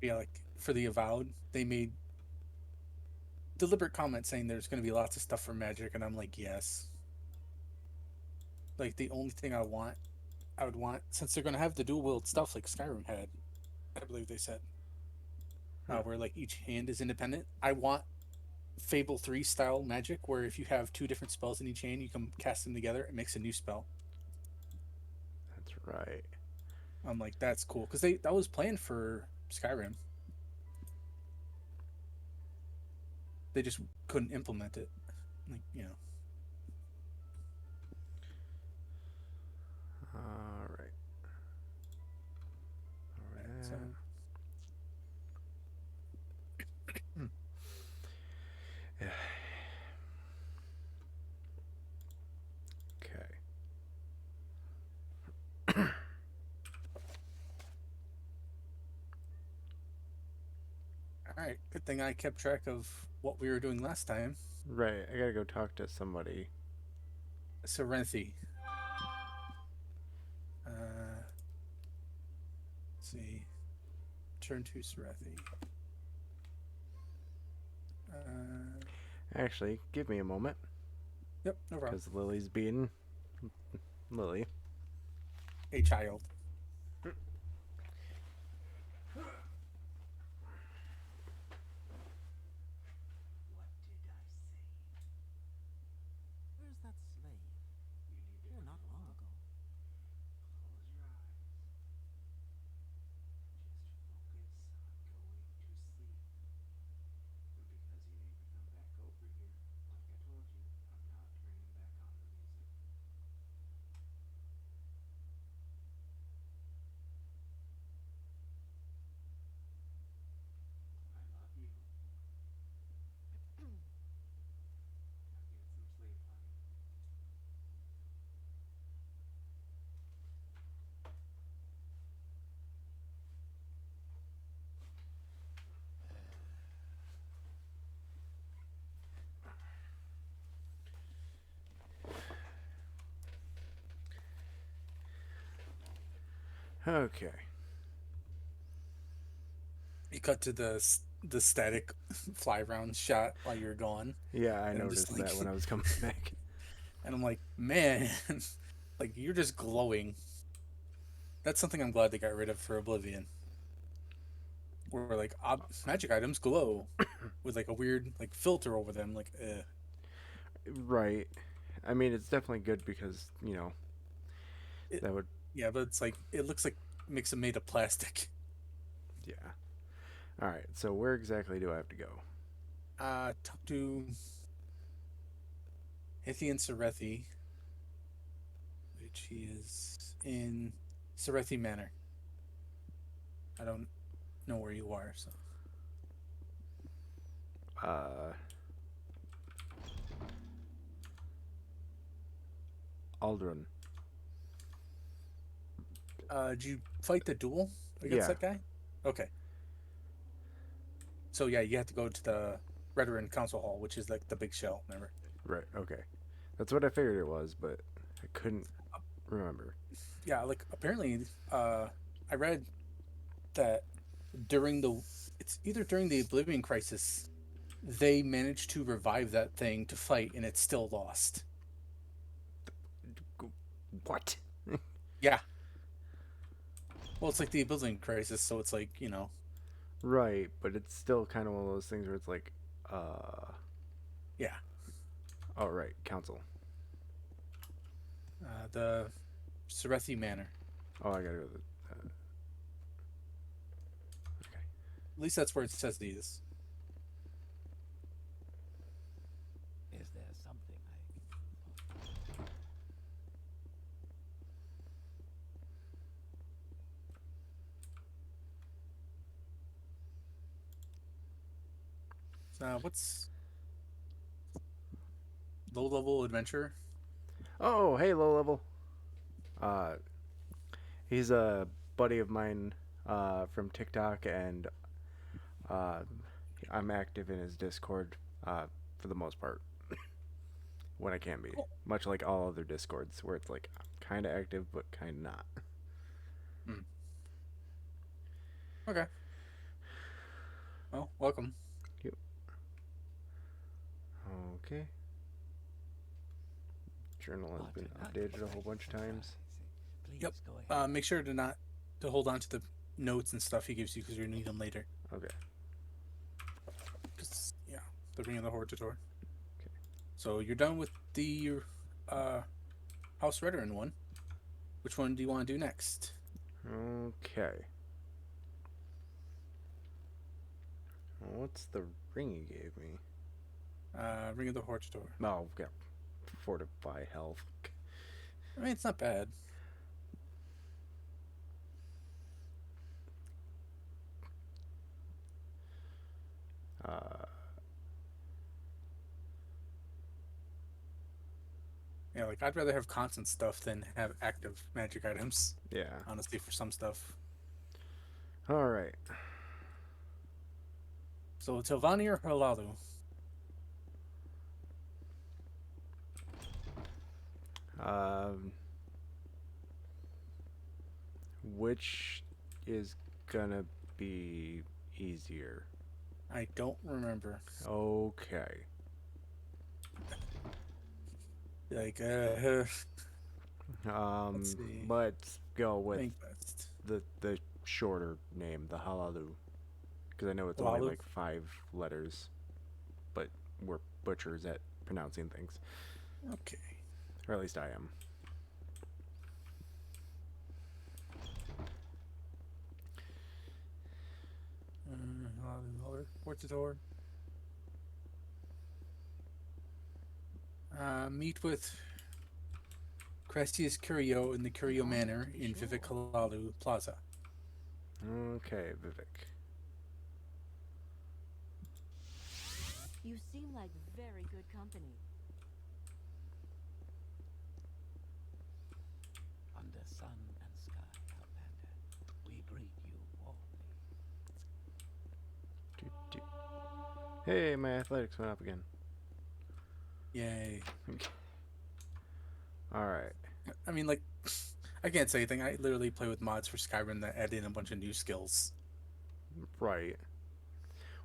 Yeah, like for the Avowed, they made deliberate comments saying there's going to be lots of stuff for Magic, and I'm like, yes. Like the only thing I would want, since they're going to have the dual wield stuff like Skyrim had, I believe they said, Hmm. where like each hand is independent. I want Fable 3 style Magic, where if you have two different spells in each hand, you can cast them together. It makes a new spell. That's right. I'm like, that's cool because they that was planned for Skyrim. They just couldn't implement it. Like, All right. so Over that. Okay. all right, good thing I kept track of what we were doing last time. Right. I gotta go talk to somebody. Serenity. Uh, let's see. Turn to Serenity. Uh, Actually, give me a moment, yep, no problem. because Lily's being Lily. A child. What did I say? Where's that slave? You need to here not long ago. Close your eyes. Just focus on going to sleep. And because you need to come back over here, like I told you, I'm not turning back on the music. I love you. Now get some sleep, honey. Okay. You cut to the static fly round shot while you're gone, Yeah, I and I'm just noticed like, that when I was coming back. and I'm like, man, like you're just glowing. That's something I'm glad they got rid of for Oblivion, where like magic items glow with like a weird like filter over them. Like, Right. I mean, it's definitely good because, it, that would. yeah, but it's like it looks like makes them made of plastic. Yeah. Alright, so where exactly do I have to go? Talk to Hithian Serethi, which he is in Serethi Manor. I don't know where you are, so Uh, Aldrin. did you fight the duel against Yeah, that guy? Okay. So yeah, you have to go to the Veteran Council Hall, which is like the big shell. Remember? right, okay. That's what I figured it was, but I couldn't remember. Yeah, like apparently, I read that during the it's either during the Oblivion Crisis they managed to revive that thing to fight, and it's still lost. What? Yeah. Well, it's like the Oblivion Crisis, so it's like Right, but it's still kind of one of those things where it's like, yeah, oh, right, council. the Serethi Manor. Oh, I gotta go to the. Okay. At least that's where it says these. Is there something I can do for you? What's low level adventure? Oh, hey, low level. Uh, he's a buddy of mine from TikTok, and uh, I'm active in his Discord for the most part when I can be. Cool. Much like all other Discords, where it's like I'm kind of active but kind of not. Mm, okay. Well, welcome. Yep. Okay. Journal has been updated a whole bunch of times. Yep. Make sure to hold on to the notes and stuff he gives you because you're gonna need them later. Okay. Yeah, the Ring of the Horde tutorial. Okay. So you're done with the House Veteran one. Which one do you want to do next? Okay. What's the ring he gave me? Ring of the Horde tutorial. Oh, yeah. Fortify health. I mean, it's not bad. Uh, Yeah, like I'd rather have constant stuff than have active magic items. yeah. Honestly, for some stuff. All right. So Tilvani or Halalu? Which is gonna be easier? I don't remember. Okay. Like, let's see. Let's go with Think best. the shorter name, the Halalu, because I know it's only Halalu? like 5 letters, but we're butchers at pronouncing things, Okay. or at least I am. Halalu, Portator. Meet with Crestius Curio in the Curio Manor in Vivek Halalu Plaza. Okay, Vivek. You seem like very good company. Under sun and sky, Outlander, we greet you warmly. Hey, my athletics went up again. Yay. Alright. I mean, like, I can't say anything. I literally play with mods for Skyrim that add in a bunch of new skills. Right.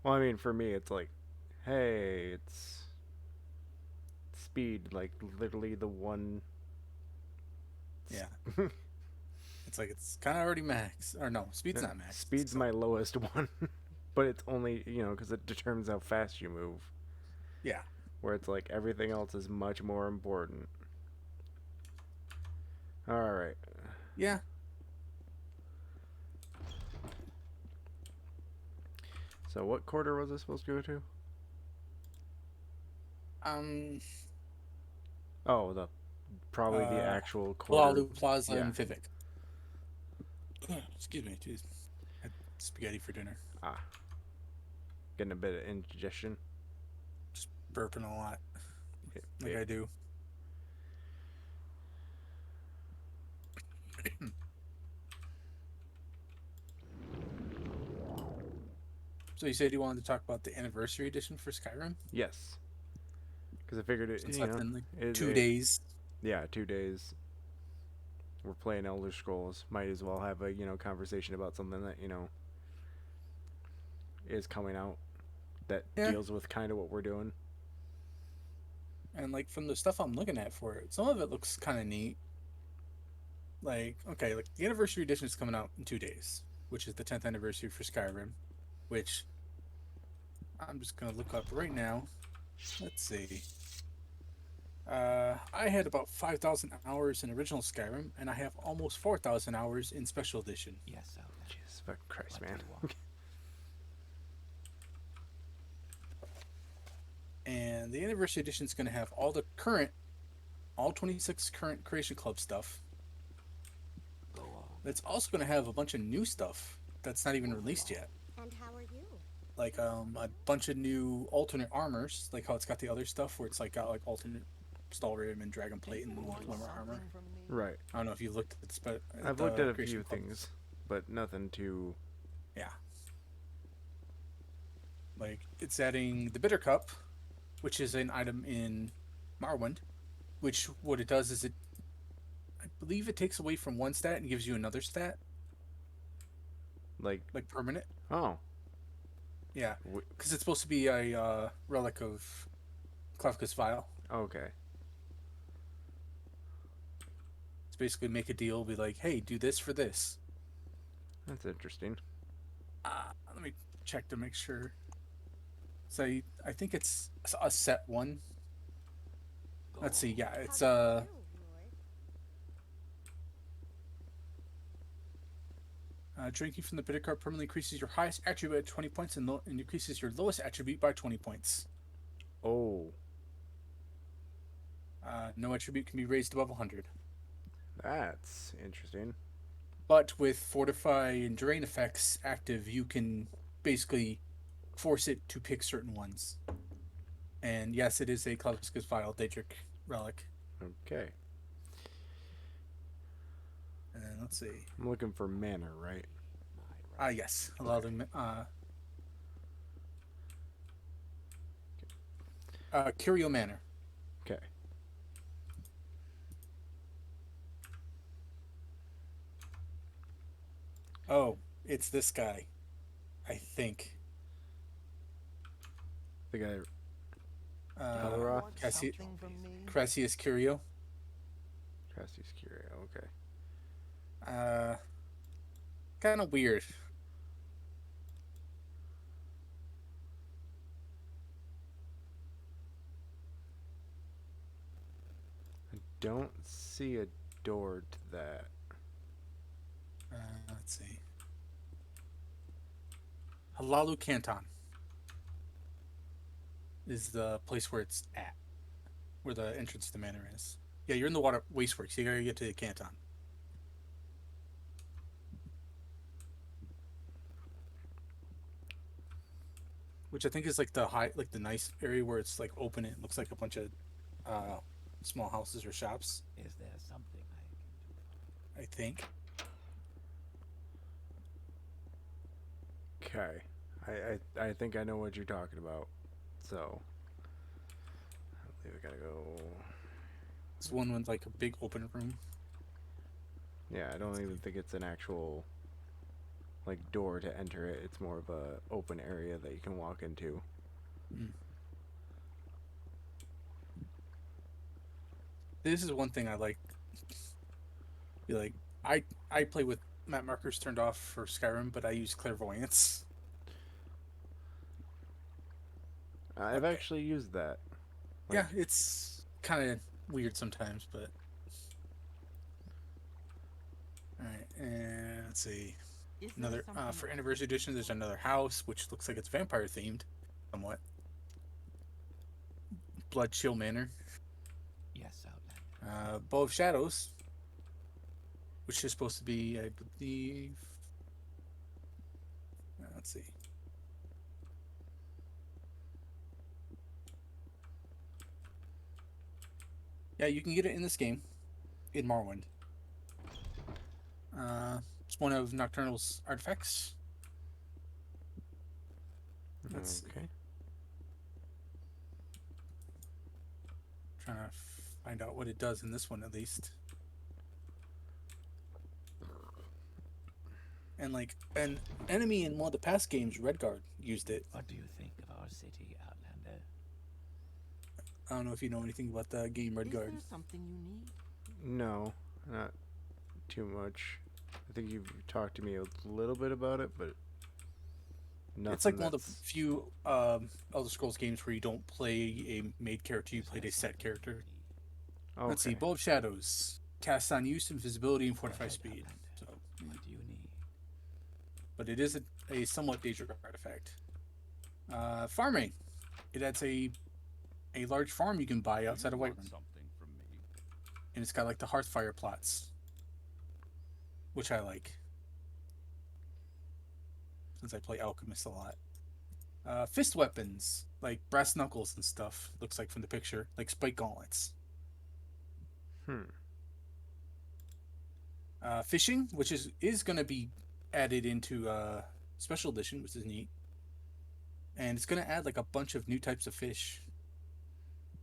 Well, I mean, for me, it's like, hey, it's speed, like, literally the one. Yeah. It's like, it's kind of already max. Or no, speed's not max. Speed's so. my lowest one. But it's only, because it determines how fast you move. Yeah. Where it's like everything else is much more important. Alright. Yeah. So what quarter was I supposed to go to? Oh, probably the actual quarter. Halalu Plaza Yeah. and Vivek. Excuse me, jeez. Had spaghetti for dinner. Ah. Getting a bit of indigestion. Just burping a lot. Like I do. So you said you wanted to talk about the anniversary edition for Skyrim? Yes. Because I figured it, Since that's in like 2 it- days. Yeah, 2 days. We're playing Elder Scrolls. Might as well have a, conversation about something that, is coming out that deals with kind of what we're doing. And like from the stuff I'm looking at for it, some of it looks kind of neat. Like, okay, like the anniversary edition is coming out in 2 days, which is the 10th anniversary for Skyrim, which I'm just gonna look up right now. Let's see. I had about 5,000 hours in original Skyrim, and I have almost 4,000 hours in special edition. Yes, Outlander. Jesus fucking Christ, What man. do you want? And the anniversary edition is going to have all 26 current Creation Club stuff. Go on. It's also going to have a bunch of new stuff that's not even released yet. And how are you? Like a bunch of new alternate armors, like how it's got the other stuff where it's like got like alternate Stalrim and Dragon Plate and Lumber armor. Right. I don't know if you looked at the I've looked at a Creation few Club. things, but nothing too... Yeah. Like, it's adding the Bitter Cup, which is an item in Morrowind, which what it does is I believe it takes away from one stat and gives you another stat, Like, like permanent. oh. Yeah, Wh- because it's supposed to be a relic of Kafka's File. Okay. It's basically make a deal, be like, hey, do this for this. That's interesting. Let me check to make sure. So I think it's a set one. Let's see. Yeah, it's drinking from the bitter cup permanently increases your highest attribute by 20 points and decreases your lowest attribute by 20 points. Oh, No attribute can be raised above 100. that's interesting. But with Fortify and Drain effects active, you can basically force it to pick certain ones. And yes, it is a Kafka's File Daedric relic. Okay. And let's see. I'm looking for manor, right? Yes. Allow them. Curio Manor. Okay. Oh, it's this guy. I think. The guy. Uh, Want Cassi- something from me? Crassius Curio. Cassie's Curio. Okay. Kind of weird. I don't see a door to that. Let's see. Halalu Canton is the place where it's at, where the entrance to the manor is. Yeah, you're in the water wasteworks. You gotta get to the Canton. Which I think is like the nice area where it's like open. It looks like a bunch of small houses or shops. Is there something I can do? I think. Okay. I think I know what you're talking about. So. I believe I gotta go. It's one with like a big open room. Yeah, I don't even think it's an actual like door to enter it. It's more of a open area that you can walk into. This is one thing I like. Be like, I play with map markers turned off for Skyrim, but I use clairvoyance. I've actually used that. Yeah, it's kind of weird sometimes, but all right. And let's see. Is there Another something for anniversary edition. There's another house which looks like it's vampire themed, somewhat. Blood Chill Manor. Yes, Outlander. Bow of Shadows, which is supposed to be, I believe. Let's see. Yeah, you can get it in this game, in Morrowind. It's one of Nocturnal's artifacts. Let's see. Okay. Trying to find out what it does in this one at least. And like an enemy in one of the past games, Redguard, used it. What do you think of our city, Outlander? I don't know if you know anything about the game Is Redguard. there something you need? No, not too much. I think you've talked to me a little bit about it, but nothing. It's like one of the that's- few Elder Scrolls games where you don't play a made character, you Is play there a set something character. you need? Okay. Let's see, Bow of Shadows. Cast on use, invisibility, and fortify Go ahead, speed. Outlander. So, What do you need? but it is a somewhat Daedric artifact. Farming. It adds a large farm you can buy outside of Whiterun. Something from me. And it's got like the Hearthfire plots, which I like, since I play Alchemist a lot. Fist weapons, like brass knuckles and stuff, looks like from the picture, like spike gauntlets. Fishing, which is going to be added into special edition, which is neat. And it's going to add like a bunch of new types of fish.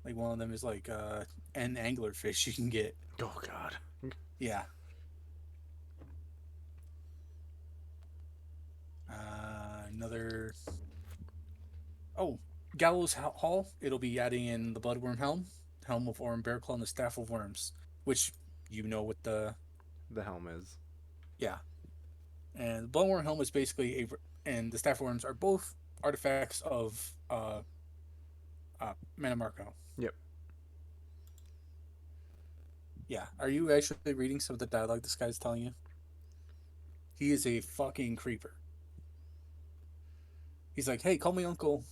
Like one of them is like an angler fish you can get. Oh God. Yeah. Another Gallows Hall, it'll be adding in the Bloodworm Helm, Helm of Orm Bearclaw, and the Staff of Worms, which you know what The helm is. yeah. And the Bloodworm Helm is basically and the Staff of Worms are both artifacts of Manamarco. Yep. Yeah. Are you actually reading some of the dialogue this guy's telling you? He is a fucking creeper. He's like, hey, call me Uncle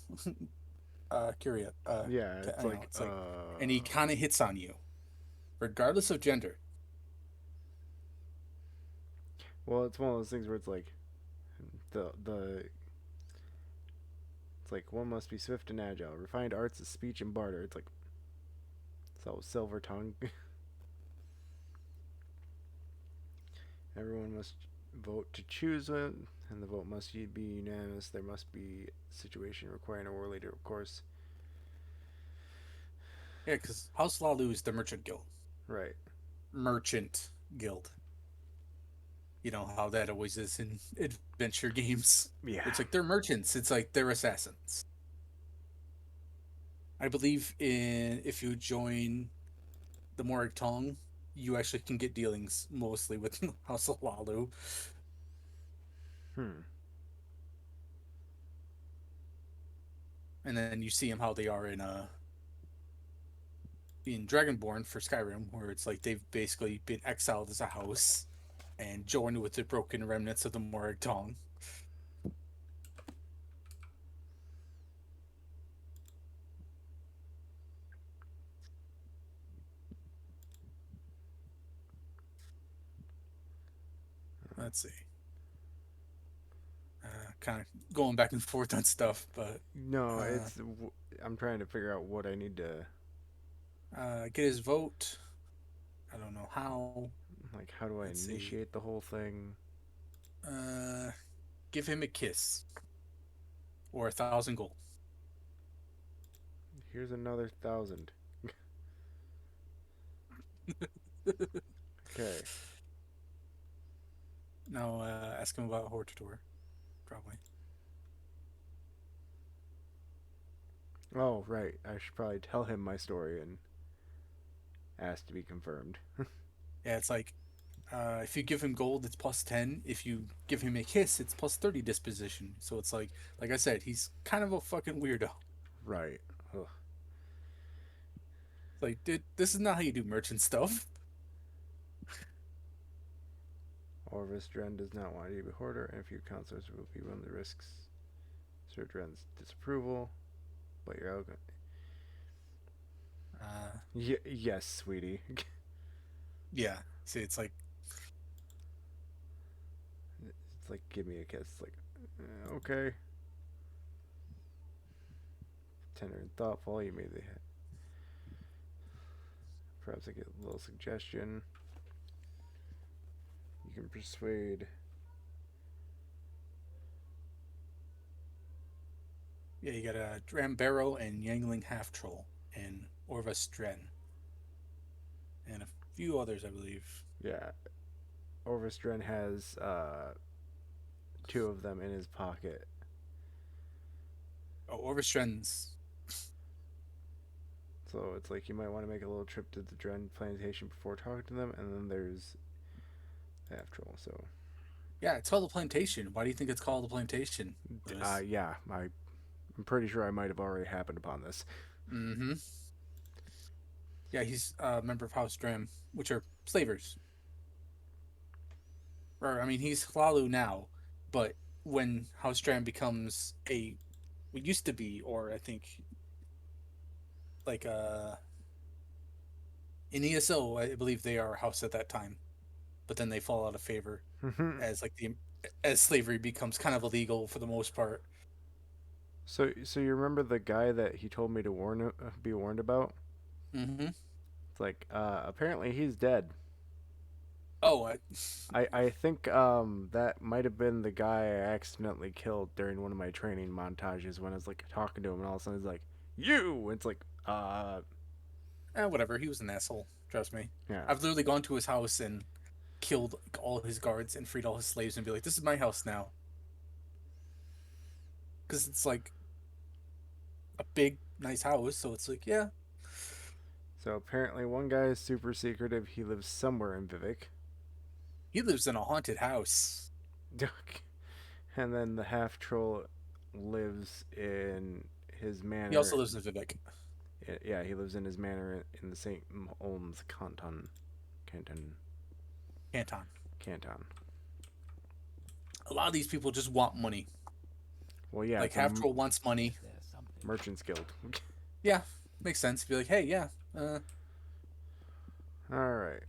Curio. Yeah, it's like, it's like, and he kind of hits on you, regardless of gender. well, it's one of those things where it's like, the it's like one must be swift and agile, refined arts of speech and barter. It's like, so silver tongue. Everyone must vote to choose one, and the vote must be unanimous. There must be a situation requiring a war leader, of course. Yeah, because House Lalu is the Merchant Guild. Right. Merchant Guild. You know how that always is in adventure games. Yeah. It's like they're merchants. It's like they're assassins. I believe if you join the Morag Tong, you actually can get dealings mostly with House of Lalu. And then you see them how they are in Dragonborn for Skyrim, where it's like they've basically been exiled as a house and joined with the broken remnants of the Morag Tong. Let's see. Kind of going back and forth on stuff, but No, I'm trying to figure out what I need to, get his vote. I don't know how. like, how do I Let's see. initiate the whole thing? Give him a kiss or 1,000 gold. Here's another 1,000. Okay. Now ask him about Hortator, probably. Oh, right. I should probably tell him my story and ask to be confirmed. Yeah, it's like if you give him gold, it's plus 10. If you give him a kiss, it's plus 30 disposition. So it's like I said, he's kind of a fucking weirdo. Right. Ugh. Like, dude, this is not how you do merchant stuff. Orvis Dren does not want you to be hoarder, and a few counselors will be willing to risk Sir Dren's disapproval. But you're okay. Yes, sweetie. Yeah. See, it's like, It's like, give me a kiss. It's like, okay. Tender and thoughtful, you made the hit. Perhaps I get a little suggestion. You can persuade. yeah, you got a Drambarrow and Yangling Half Troll and Orvis Dren. And a few others, I believe. Yeah. Orvis Dren has 2 of them in his pocket. Oh, Orvis Dren's. So it's like you might want to make a little trip to the Dren plantation before talking to them, and then there's the half troll. So Yeah, it's called the Plantation. Why do you think it's called the Plantation? yeah, I'm pretty sure I might have already happened upon this. Mm-hmm. Yeah, he's a member of House Dram, which are slavers. Or, I mean, he's Hlalu now, but when House Dram becomes what used to be, or I think, like, in ESO, I believe they are a house at that time, but then they fall out of favor as, like, as slavery becomes kind of illegal for the most part. So you remember the guy that he told me to be warned about? Mm-hmm. It's like apparently he's dead. Oh, I think that might have been the guy I accidentally killed during one of my training montages when I was like talking to him, and all of a sudden he's like, "You!" And it's like, whatever. He was an asshole. Trust me. yeah. I've literally gone to his house and killed all his guards and freed all his slaves and be like, "This is my house now." Because it's like, a big, nice house. So it's like, yeah, So apparently, one guy is super secretive. He lives somewhere in Vivek. he lives in a haunted house. And then the half troll lives in his He also manor. lives in Vivek. Yeah, he lives in his manor in the St. Olms Canton. canton. A lot of these people just want money. Well, yeah, Like it's a Half Troll wants money. There's something. merchant's guild. Yeah, makes sense. Be like, hey, yeah, All right.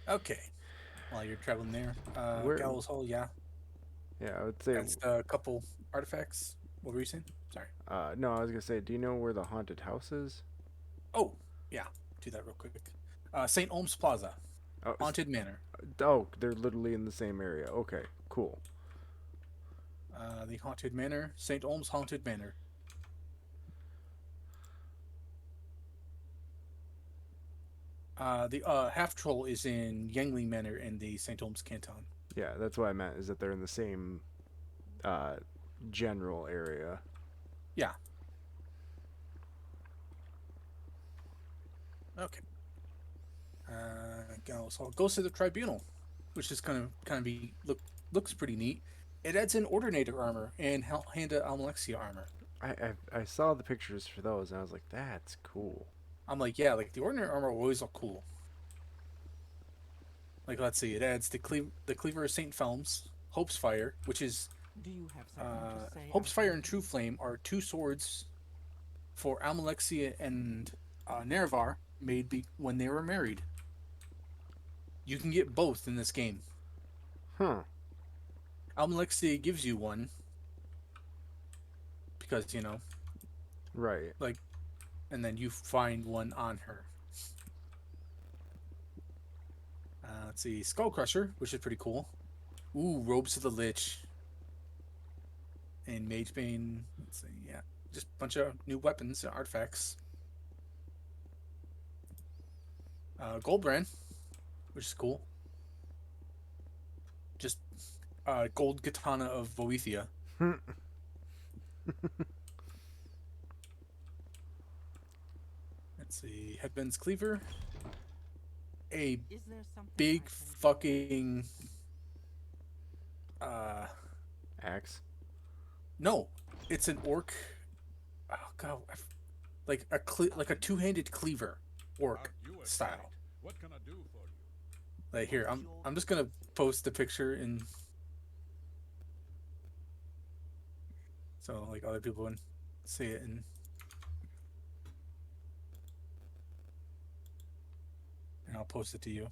okay. While you're traveling there, Where? Gallows Hall, yeah, Yeah, I would say. that's a couple artifacts. What were you saying? Sorry. No, I was gonna say. Do you know where the haunted house is? Oh, yeah. Do that real quick. St. Olms Plaza, Oh, Haunted Manor. oh, they're literally in the same area. Okay, cool. The Haunted Manor, St. Olms Haunted Manor. The Half Troll is in Yangling Manor in the St. Olms Canton. Yeah, that's what I meant. Is that they're in the same uh, general area. Yeah. Okay. Gallows Hall goes to the Tribunal, which is looks pretty neat. It adds in Ordinator armor and Handa Almalexia armor. I saw the pictures for those, and I was like, that's cool. I'm like, yeah, like the Ordinary armor will always look cool. Like, let's see, it adds the Cleaver of St. Felms, Hope's Fire, which is Do you have something to say? Hope's Fire and True Flame are two swords for Almalexia and Nerevar made when they were married. You can get both in this game. Huh. Almalexia gives you one because, Right. like, and then you find one on her. Let's see, Skull Crusher, which is pretty cool. Ooh, Robes of the Lich. And Mage Bane. Let's see, yeah. Just a bunch of new weapons and artifacts. Goldbrand, which is cool. Just gold katana of Boethia. Let's see, Headband's Cleaver. A Is there something big I can do? fucking Axe. no, it's an orc. Oh god, like a two-handed cleaver, orc style. What can I do for you? Like here, I'm just gonna post the picture in so like other people can see it and I'll post it to you.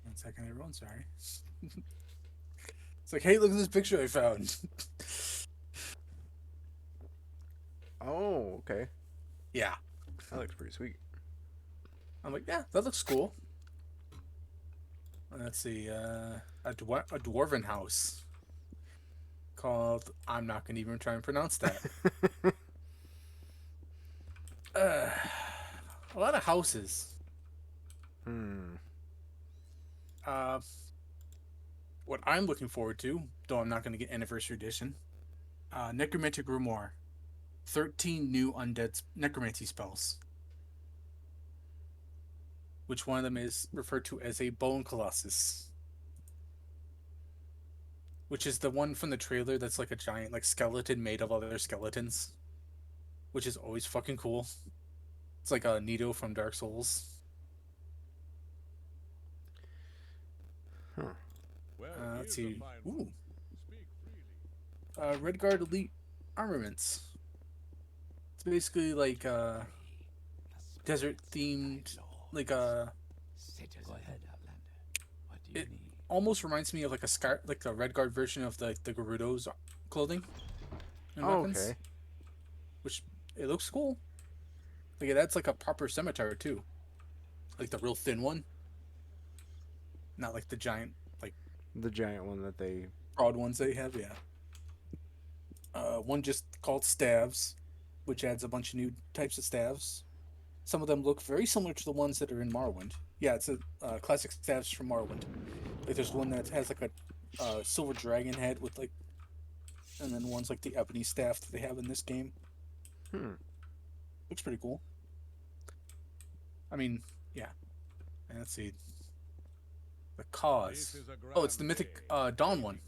One second, everyone. Sorry. It's like, hey, look at this picture I found. Oh, okay. Yeah. That looks pretty sweet. I'm like, yeah, that looks cool. Let's see, a dwarven house called. I'm not gonna even try and pronounce that. A lot of houses. What I'm looking forward to, though I'm not gonna get Anniversary Edition, Necromantic Grimoire, 13 new undead necromancy spells. Which one of them is referred to as a Bone Colossus? Which is the one from the trailer that's like a giant like skeleton made of other skeletons. Which is always fucking cool. It's like a Nito from Dark Souls. Huh. Well, Let's here's a see. fine Ooh. one. Speak freely. Redguard Elite Armaments. It's basically like desert themed, like Citizen. Go ahead, Outlander. What do you it need? almost reminds me of like a Redguard version of the Gerudo's clothing and Oh, weapons. okay. Which it looks cool. Like that's like a proper scimitar too. Like the real thin one. Not like the giant like The giant one that they. broad ones they have, yeah. One just called staves, which adds a bunch of new types of staves. Some of them look very similar to the ones that are in Morrowind. Yeah, it's a classic staffs from Morrowind. Like there's one that has like a silver dragon head with like, and then one's like the ebony staff that they have in this game. Hmm. Looks pretty cool. I mean, yeah. And let's see. The This cause. is a Oh, it's the grand mythic day. Dawn one,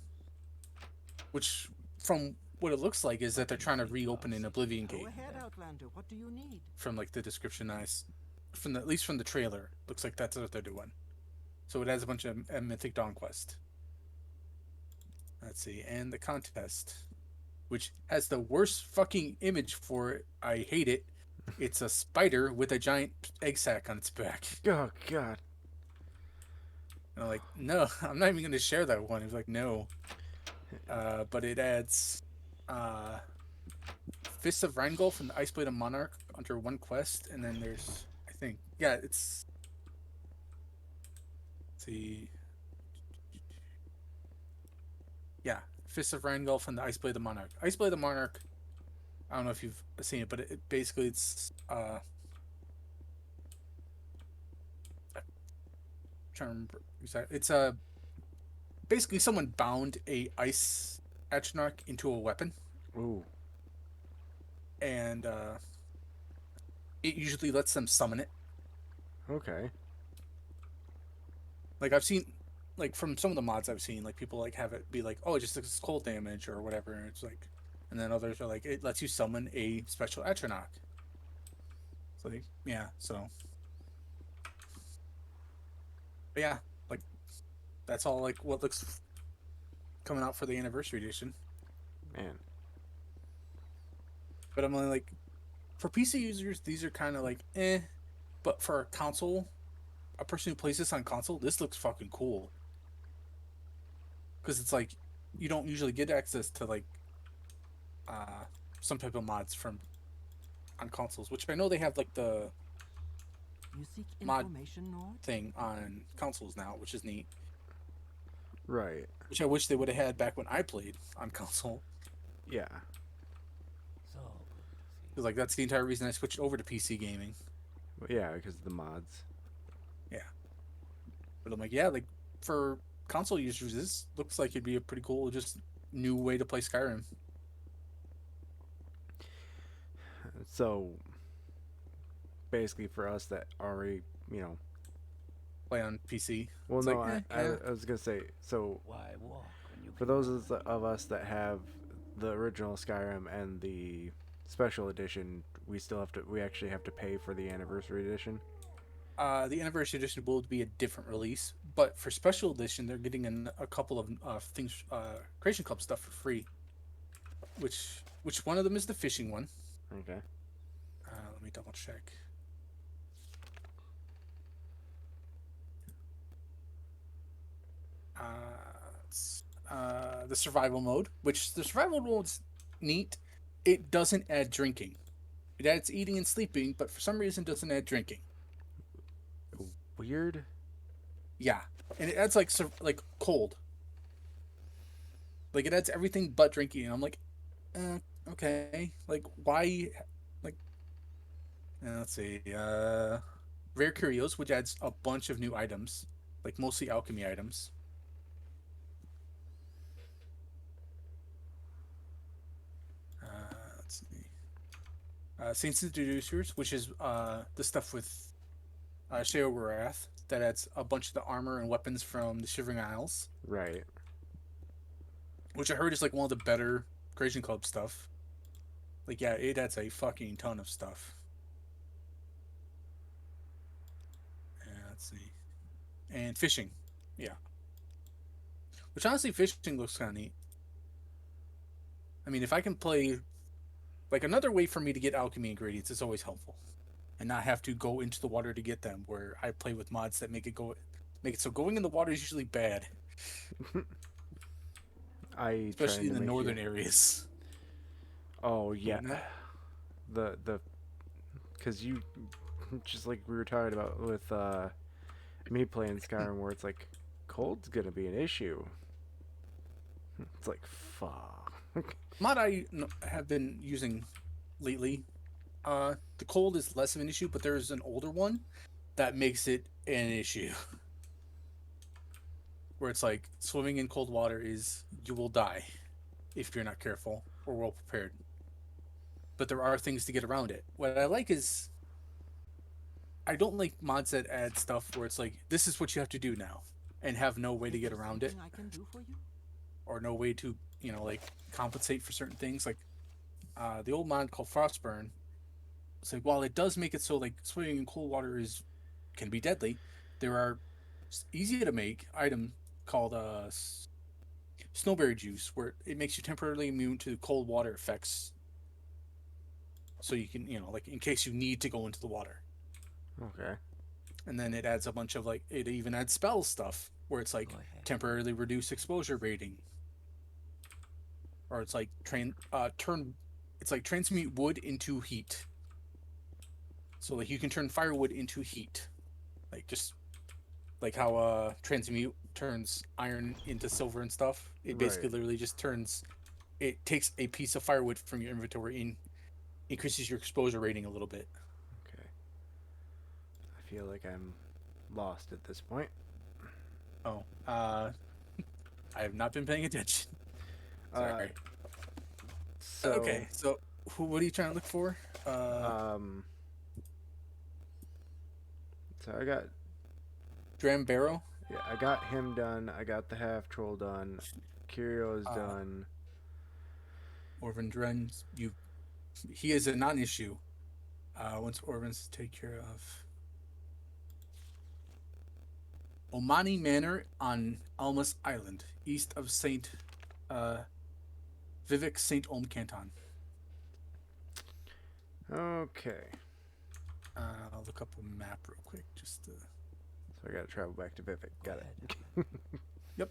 which from what it looks like is that they're trying to reopen an Oblivion Go gate. ahead, Outlander. What do you need? From like the description, from the, at least from the trailer, looks like that's what they're doing. So it has a bunch of Mythic Dawn quest. Let's see, and the contest, which has the worst fucking image for it. I hate it. It's a spider with a giant egg sack on its back. Oh God. And I'm like, no, I'm not even going to share that one. He's like, no. But it adds Fists of Rheingold and the Iceblade of Monarch under one quest, and then there's, I think, yeah, it's. Let's see. Yeah, Fists of Rheingold and the Iceblade of Monarch. Iceblade of Monarch. I don't know if you've seen it, but it basically it's trying to remember exactly. It's basically someone bound a ice atronach into a weapon, Ooh. and it usually lets them summon it. Okay. Like I've seen, like from some of the mods I've seen, like people like have it be like, oh, it just does cold damage or whatever, and it's like, and then others are like, it lets you summon a special atronach. So yeah, so. But yeah, like that's all like what looks coming out for the anniversary edition. Man. But I'm only like, for PC users, these are kind of like eh. But for a console, a person who plays this on console, this looks fucking cool. Because it's like, you don't usually get access to like some type of mods from on consoles, which I know they have like the You seek Mod- information, Nord? thing on consoles now, which is neat. Right. Which I wish they would have had back when I played on console. Yeah. So good to see. Because like that's the entire reason I switched over to PC gaming. Well, yeah, because of the mods. Yeah. But I'm like, yeah, like for console users, this looks like it'd be a pretty cool, just new way to play Skyrim. So, basically, for us that already, Play on PC. well, It's no, like, I was gonna say, so Why walk when you for can those run? of us that have the original Skyrim and the special edition, we actually have to pay for the anniversary edition. The anniversary edition will be a different release, but for special edition, they're getting a couple of things, Creation Club stuff for free. Which one of them is the fishing one? Okay. Let me double check. The survival mode, which the survival mode's neat. It doesn't add drinking. It adds eating and sleeping, but for some reason doesn't add drinking. Weird. Yeah, and it adds like cold. Like it adds everything but drinking, and I'm like, okay, like why? Like, let's see, rare curios, which adds a bunch of new items, like mostly alchemy items. Let's see, Saints Introducers, which is the stuff with Sheo Wrath that adds a bunch of the armor and weapons from the Shivering Isles, Right. which I heard is like one of the better Creation Club stuff. Like, yeah, it adds a fucking ton of stuff. Let's see. And fishing. Yeah. Which honestly, fishing looks kind of neat. I mean, if I can play. Like, another way for me to get alchemy ingredients is always helpful. And not have to go into the water to get them, where I play with mods that make it so going in the water is usually bad. Especially in the northern areas. Oh yeah. Yeah. The because you just like we were talking about with me playing Skyrim, where it's like cold's gonna be an issue. It's like fuck. Mod I have been using lately, the cold is less of an issue, but there is an older one that makes it an issue. Where it's like swimming in cold water is you will die if you're not careful or well prepared. But there are things to get around it. What I like is I don't like mods that add stuff where it's like this is what you have to do now and have no way to Is get there around it something I can do for you? or no way to, like compensate for certain things. Like the old mod called Frostburn. It's like while it does make it so like swimming in cold water can be deadly, there are easy to make item called snowberry juice where it makes you temporarily immune to cold water effects. So you can, like in case you need to go into the water. Okay. And then it adds a bunch of like it even adds spell stuff where it's like Go ahead. temporarily reduce exposure rating. Or it's like transmute wood into heat. So like you can turn firewood into heat. Like just like how transmute turns iron into silver and stuff. It basically Right. literally just takes a piece of firewood from your inventory and increases your exposure rating a little bit. Okay. I feel like I'm lost at this point. Oh, I have not been paying attention. Sorry. So, Okay, so what are you trying to look for? um, so I got, Drambaro? yeah, I got him done. I got the half troll done. Curio's Uh, done. Orvin Dren, he is a non-issue. Once Orvin's take care of. Omani Manor on Almas Island, east of Saint Vivek Saint Olm Canton. Okay. I'll look up a map real quick. So I gotta travel back to Vivek. Go Got ahead. it. Yep,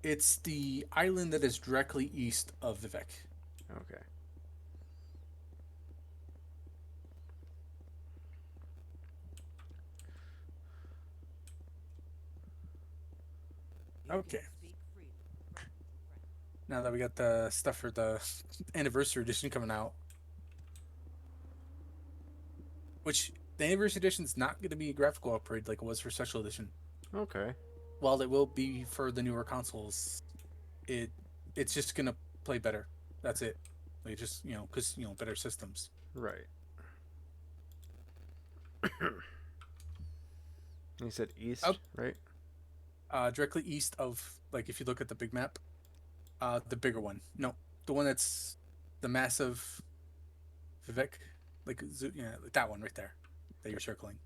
it's the island that is directly east of Vivek. Okay. Okay. Now that we got the stuff for the anniversary edition coming out, which the anniversary edition is not going to be a graphical upgrade like it was for special edition. Okay. While it will be for the newer consoles, it's just going to play better. That's it. Like just because better systems. Right. You said east, Oh. right? Directly east of, like, if you look at the big map, the bigger one. No, the one that's the massive Vivek, like that one right there that you're circling.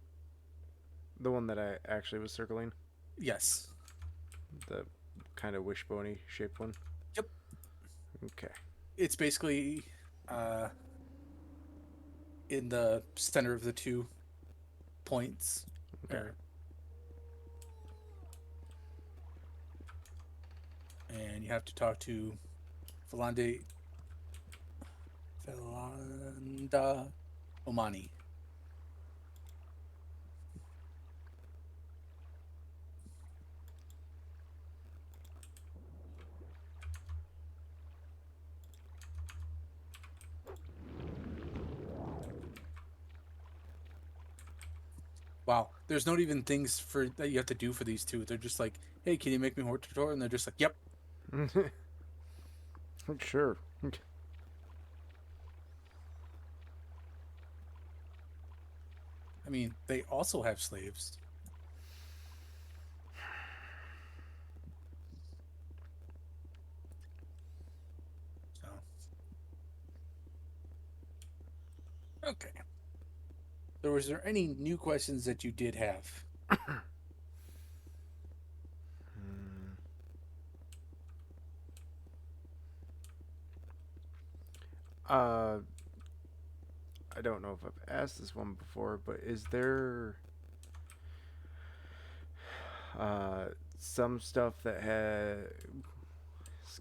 The one that I actually was circling. Yes. The kind of wishbone-y shaped one. Yep. Okay. It's basically in the center of the 2 points. Okay. And you have to talk to Felanda Omani. Wow, there's not even things for that you have to do for these two. They're just like, "Hey, can you make me horticulture?" And they're just like, "Yep." Sure. I mean, they also have slaves. So, okay. So, was there any new questions that you did have? I don't know if I've asked this one before, but is there some stuff that has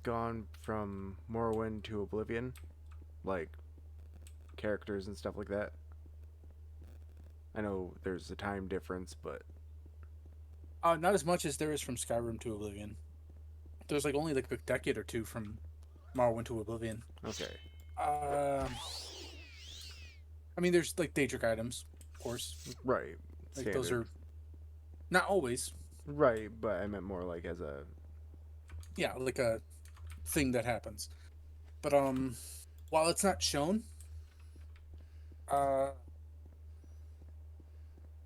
gone from Morrowind to Oblivion, like characters and stuff like that? I know there's a time difference, but Not as much as there is from Skyrim to Oblivion. There's like only like a decade or two from Morrowind to Oblivion. okay. I mean, there's like Daedric items, of course. Right. Like those are Not always. Right, but I meant more like as a. Yeah, like a thing that happens. But while it's not shown, can't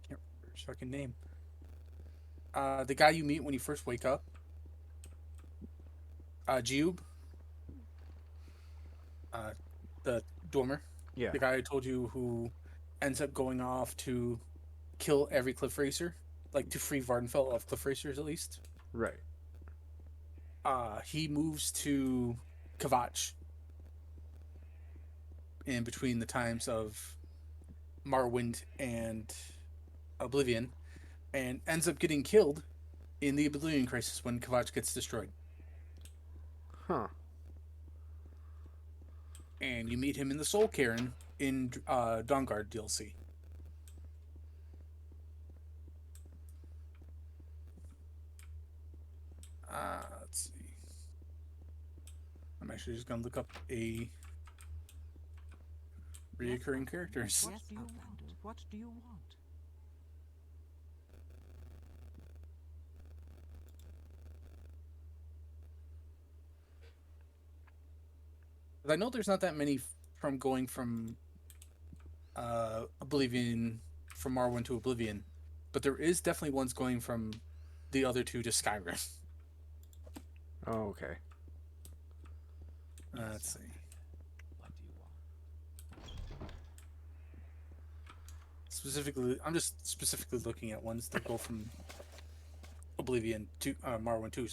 remember his fucking name. The guy you meet when you first wake up, Jube, the Dormer, Yeah. the guy I told you who ends up going off to kill every cliff racer, like to free Vardenfell of cliff racers at least. Right. He moves to Kvatch in between the times of Morrowind and Oblivion, and ends up getting killed in the Oblivion Crisis when Kvatch gets destroyed. Huh. And you meet him in the Soul Cairn in Dawnguard DLC. Let's see. I'm actually just gonna look up a reoccurring characters. What do you want? What do you want? I know there's not that many from going from Oblivion, from Morrowind to Oblivion, but there is definitely ones going from the other two to Skyrim. Oh, okay. Let's see. What do you want? Specifically, I'm just specifically looking at ones that go from Oblivion to Morrowind to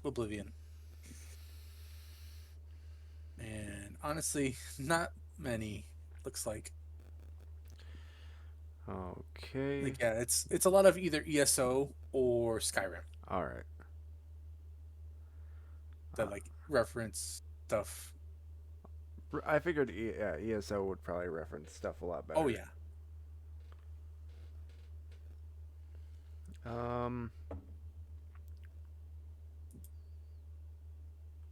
Oblivion. And honestly, not many. Looks like. Okay. Like, yeah, it's a lot of either ESO or Skyrim All right. that like reference stuff. I figured ESO would probably reference stuff a lot better. Oh yeah.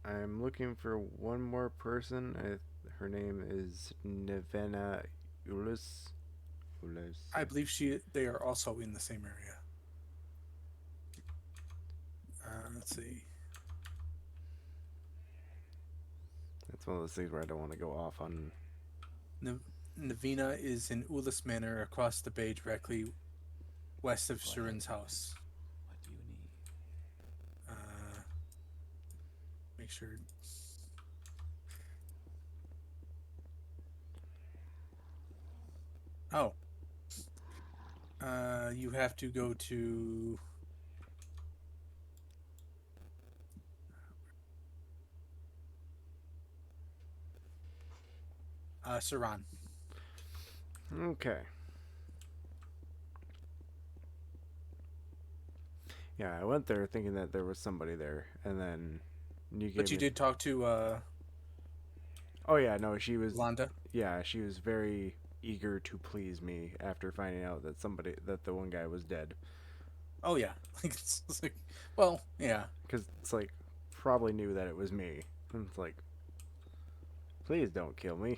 I'm looking for one more person. Her name is Nevena Ulis. I believe they are also in the same area. Let's see. It's one of those things where I don't want to go off on. Navina is in Ulis Manor across the bay directly west of Surin's house. What do you need? Make sure. Oh. You have to go to Saran. Okay. Yeah, I went there thinking that there was somebody there, and then you gave But you me... did talk to Oh yeah, no, she was. Londa. Yeah, she was very eager to please me after finding out that the one guy was dead. Oh yeah, like it's like, well, yeah. Because it's like, probably knew that it was me. And it's like, please don't kill me.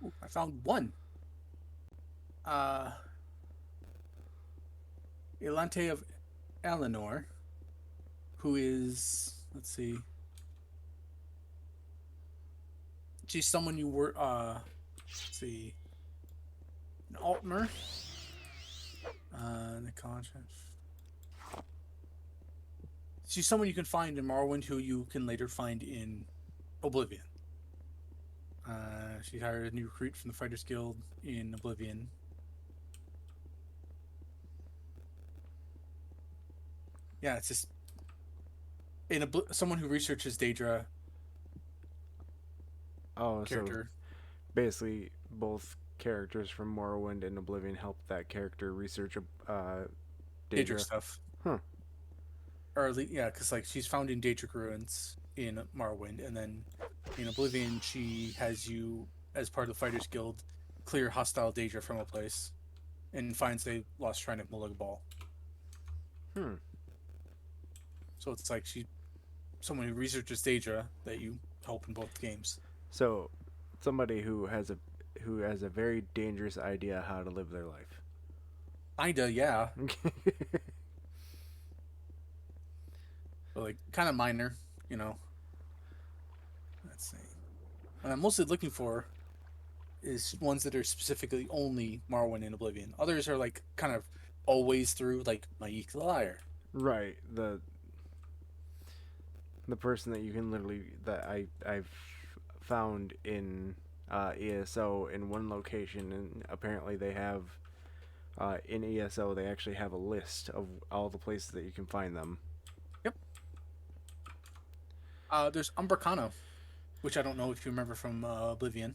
Ooh, I found one. Elante of Eleanor, who is, let's see, she's someone you were, let's see, an Altmer, the conscience. She's someone you can find in Morrowind who you can later find in Oblivion. She hired a new recruit from the Fighters Guild in Oblivion. Yeah, it's just someone who researches Daedra Oh, character. so basically both characters from Morrowind and Oblivion helped that character research Daedric Daedra. stuff. Huh. Or at least, yeah, because like she's found in Daedric ruins in Morrowind, and then in Oblivion she has you as part of the Fighters Guild clear hostile Daedra from a place, and finds a lost shrine of Molag Bal. So it's like she's someone who researches Daedra that you help in both games. So somebody who has a very dangerous idea how to live their life. Kinda, yeah, but like kind of minor, you know. Let's see. What I'm mostly looking for is ones that are specifically only Morrowind and Oblivion. Others are like kind of always through, like My Equal Liar. Right. The person that you can literally that I've found in ESO in one location, and apparently they have in ESO they actually have a list of all the places that you can find them. Yep. There's Umbracano, which I don't know if you remember from Oblivion.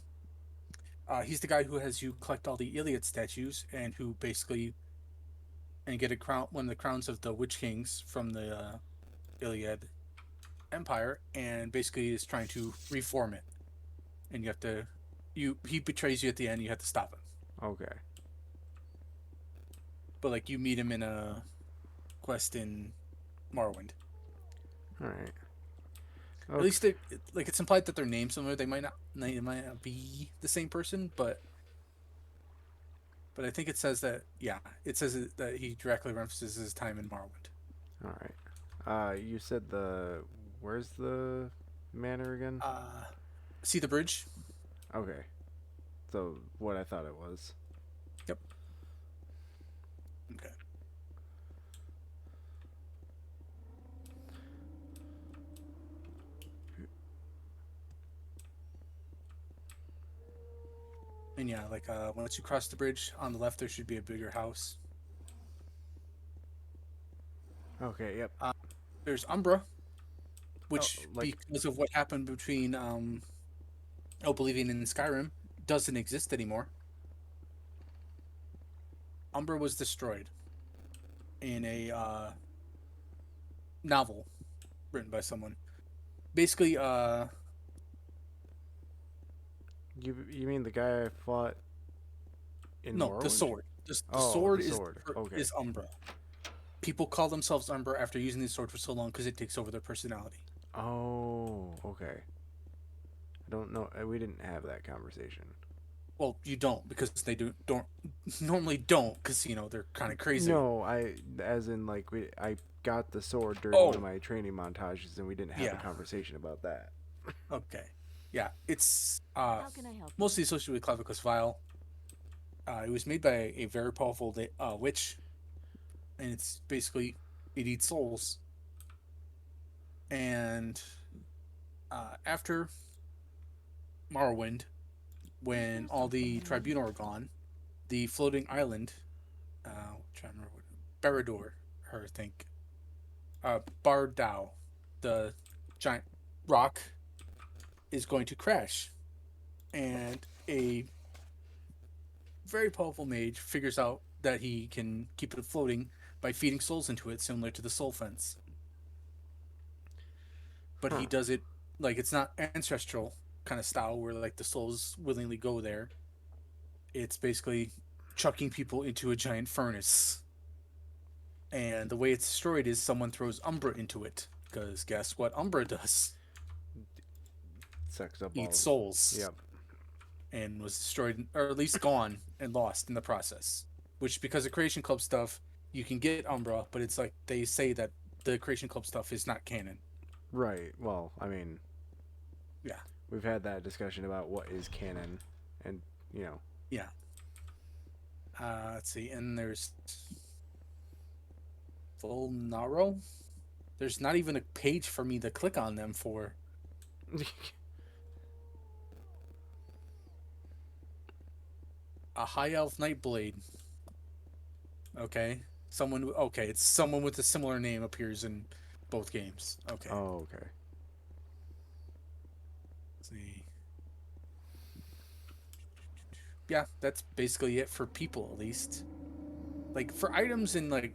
He's the guy who has you collect all the Iliad statues and who basically and get a crown, one of the crowns of the Witch Kings from the Iliad Empire, and basically is trying to reform it. And you have to, he betrays you at the end. You have to stop him. Okay. But like you meet him in a quest in Morrowind. All right. At least they, like it's implied that their names similar. They might not be the same person, but I think it says that it says that he directly references his time in Morrowind. All right. You said where's the manor again? See the bridge? Okay. So what I thought it was. Yep. Okay. And yeah, like once you cross the bridge on the left, there should be a bigger house. Okay. Yep. There's Umbra, which like- because of what happened between Oblivion and Skyrim, doesn't exist anymore. Umbra was destroyed in a novel written by someone. Basically, You mean the guy I fought in no, Morrowind? the sword. The Oh, sword the is sword. Okay. is Umbra. People call themselves Umbra after using the sword for so long because it takes over their personality. Oh, okay. I don't know. We didn't have that conversation. Well, you don't because they don't normally don't because they're kind of crazy. No, as in like I got the sword during one of my training montages, and we didn't have a conversation about that. Okay. Yeah, it's How can I help you? mostly associated with Clavicus Vile. It was made by a very powerful witch, and it's basically it eats souls. And after Morrowind, when all the tribunal are gone, the floating island, trying to remember what Barad-dûr, I think, Bardau, the giant rock, is going to crash, and a very powerful mage figures out that he can keep it floating by feeding souls into it, similar to the soul fence. But he does it like it's not ancestral kind of style where like the souls willingly go there. It's basically chucking people into a giant furnace. And the way it's destroyed is someone throws Umbra into it. Because guess what Umbra does? Sucks up Eats souls. Yep. And was destroyed, or at least gone and lost in the process. Which, because of Creation Club stuff, you can get Umbra, but it's like they say that the Creation Club stuff is not canon. Right. Well, I mean, yeah, we've had that discussion about what is canon, and Yeah. Let's see, and there's Volnaro. There's not even a page for me to click on them for. A High Elf Nightblade. Okay. It's someone with a similar name appears in both games. Okay. Oh, okay. Let's see. Yeah, that's basically it for people, at least. Like, for items and, like,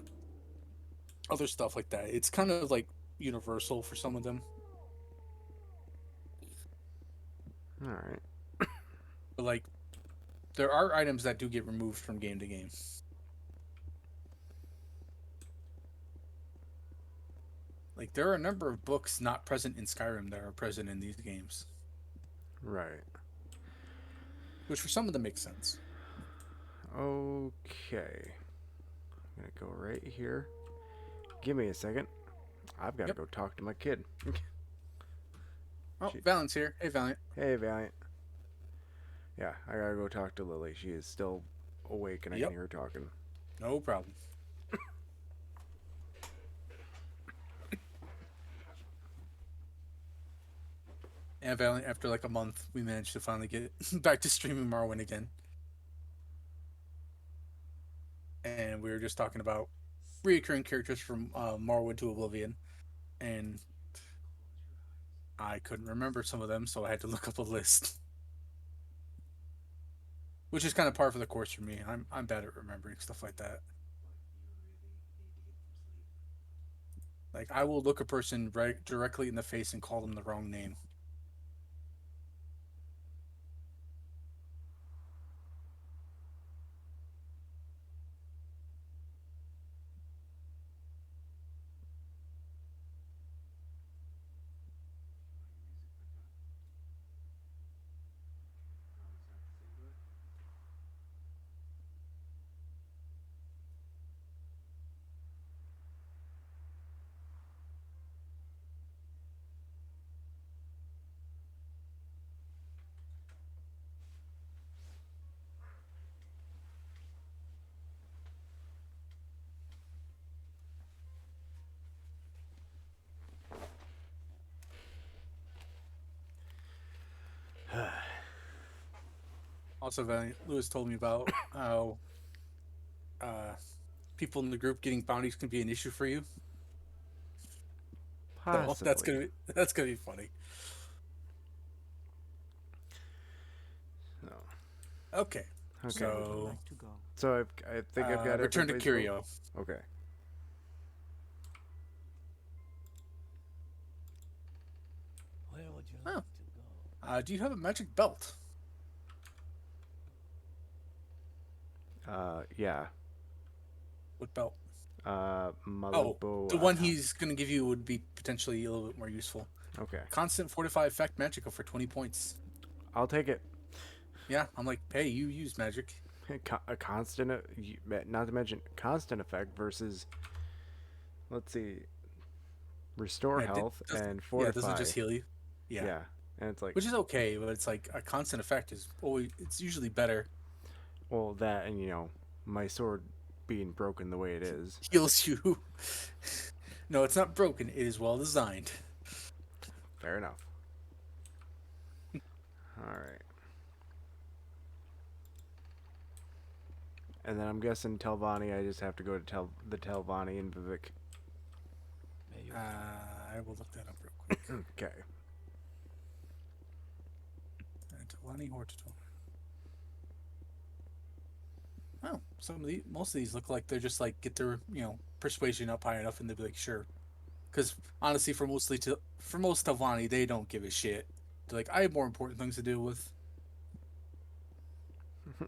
other stuff like that, it's kind of, like, universal for some of them. Alright. But, like, there are items that do get removed from game to game. Like, there are a number of books not present in Skyrim that are present in these games. Right. which for some of them makes sense. Okay. I'm gonna go right here. Give me a second. I've got to Yep. go talk to my kid. Oh, She- Valiant's here. Hey, Valiant. Hey, Valiant. Yeah, I gotta go talk to Lily. She is still awake and I Yep. can hear her talking. No problem. And Valiant, after like a month, we managed to finally get back to streaming Morrowind again. And we were just talking about recurring characters from Morrowind to Oblivion. And I couldn't remember some of them, so I had to look up a list. Which is kind of par for the course for me. I'm bad at remembering stuff like that. Like, I will look a person right directly in the face and call them the wrong name. Also, Valiant, Lewis told me about how people in the group getting bounties can be an issue for you. So Possibly. that's gonna be funny. No. Okay. Okay. Where would you So like to go? So I think I've got return to everybody's Curio. vote. Okay. Where would you Oh. like to go? Do you have a magic belt? Yeah. What belt? Oh, Malibu. the one he's gonna give you would be potentially a little bit more useful. Okay. Constant fortify effect magical for 20 points. I'll take it. Yeah, I'm like, hey, you use magic. A constant, not to mention constant effect versus, let's see, restore Yeah, health does- and yeah, fortify. doesn't just heal you. Yeah. Yeah, and it's like, Which is okay, but it's like a constant effect is always, it's usually better. well, that and my sword being broken the way it is. Heals you. No, it's not broken. It is well designed. Fair enough. All right. And then I'm guessing Telvanni. I just have to go to the Telvanni and Vivek. May you I will look that up real quick. Okay. Talani Hortito. Oh, most of these look like they're just like get their persuasion up high enough, and they'll be like, sure. Because honestly, for most Talvani, they don't give a shit. They're like, I have more important things to deal with. How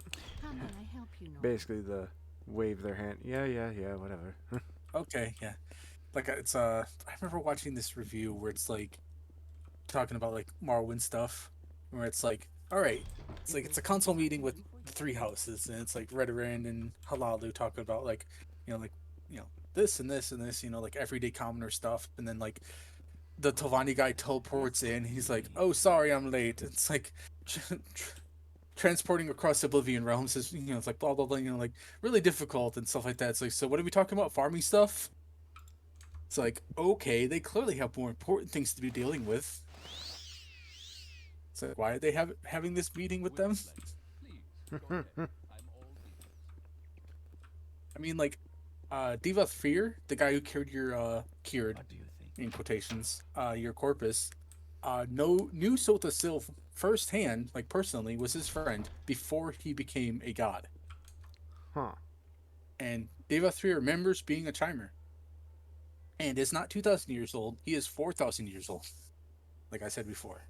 may I help you, Nora? Basically, the wave their hand. Yeah, whatever. Okay, yeah. Like it's I remember watching this review where it's like talking about like Morrowind stuff, where it's like, all right, it's like it's a console meeting with the three houses, and it's like Redoran and Halalu talking about like, this and this and this, like everyday commoner stuff, and then like the Tavani guy teleports in. He's like, "Oh, sorry, I'm late." It's like transporting across Oblivion realms is, it's like blah blah blah, like really difficult and stuff like that. It's like, so what are we talking about? Farming stuff? It's like, okay, they clearly have more important things to be dealing with. It's like, why are they having this meeting with them? Please, go ahead. I'm all ears. I mean, like, Diva Fear, the guy who cured your cured What do you think? in quotations, your corpus, knew Sota Sil firsthand, like personally, was his friend before he became a god. Huh. And Devathri remembers being a chimer. And is not 2,000 years old, he is 4,000 years old. Like I said before.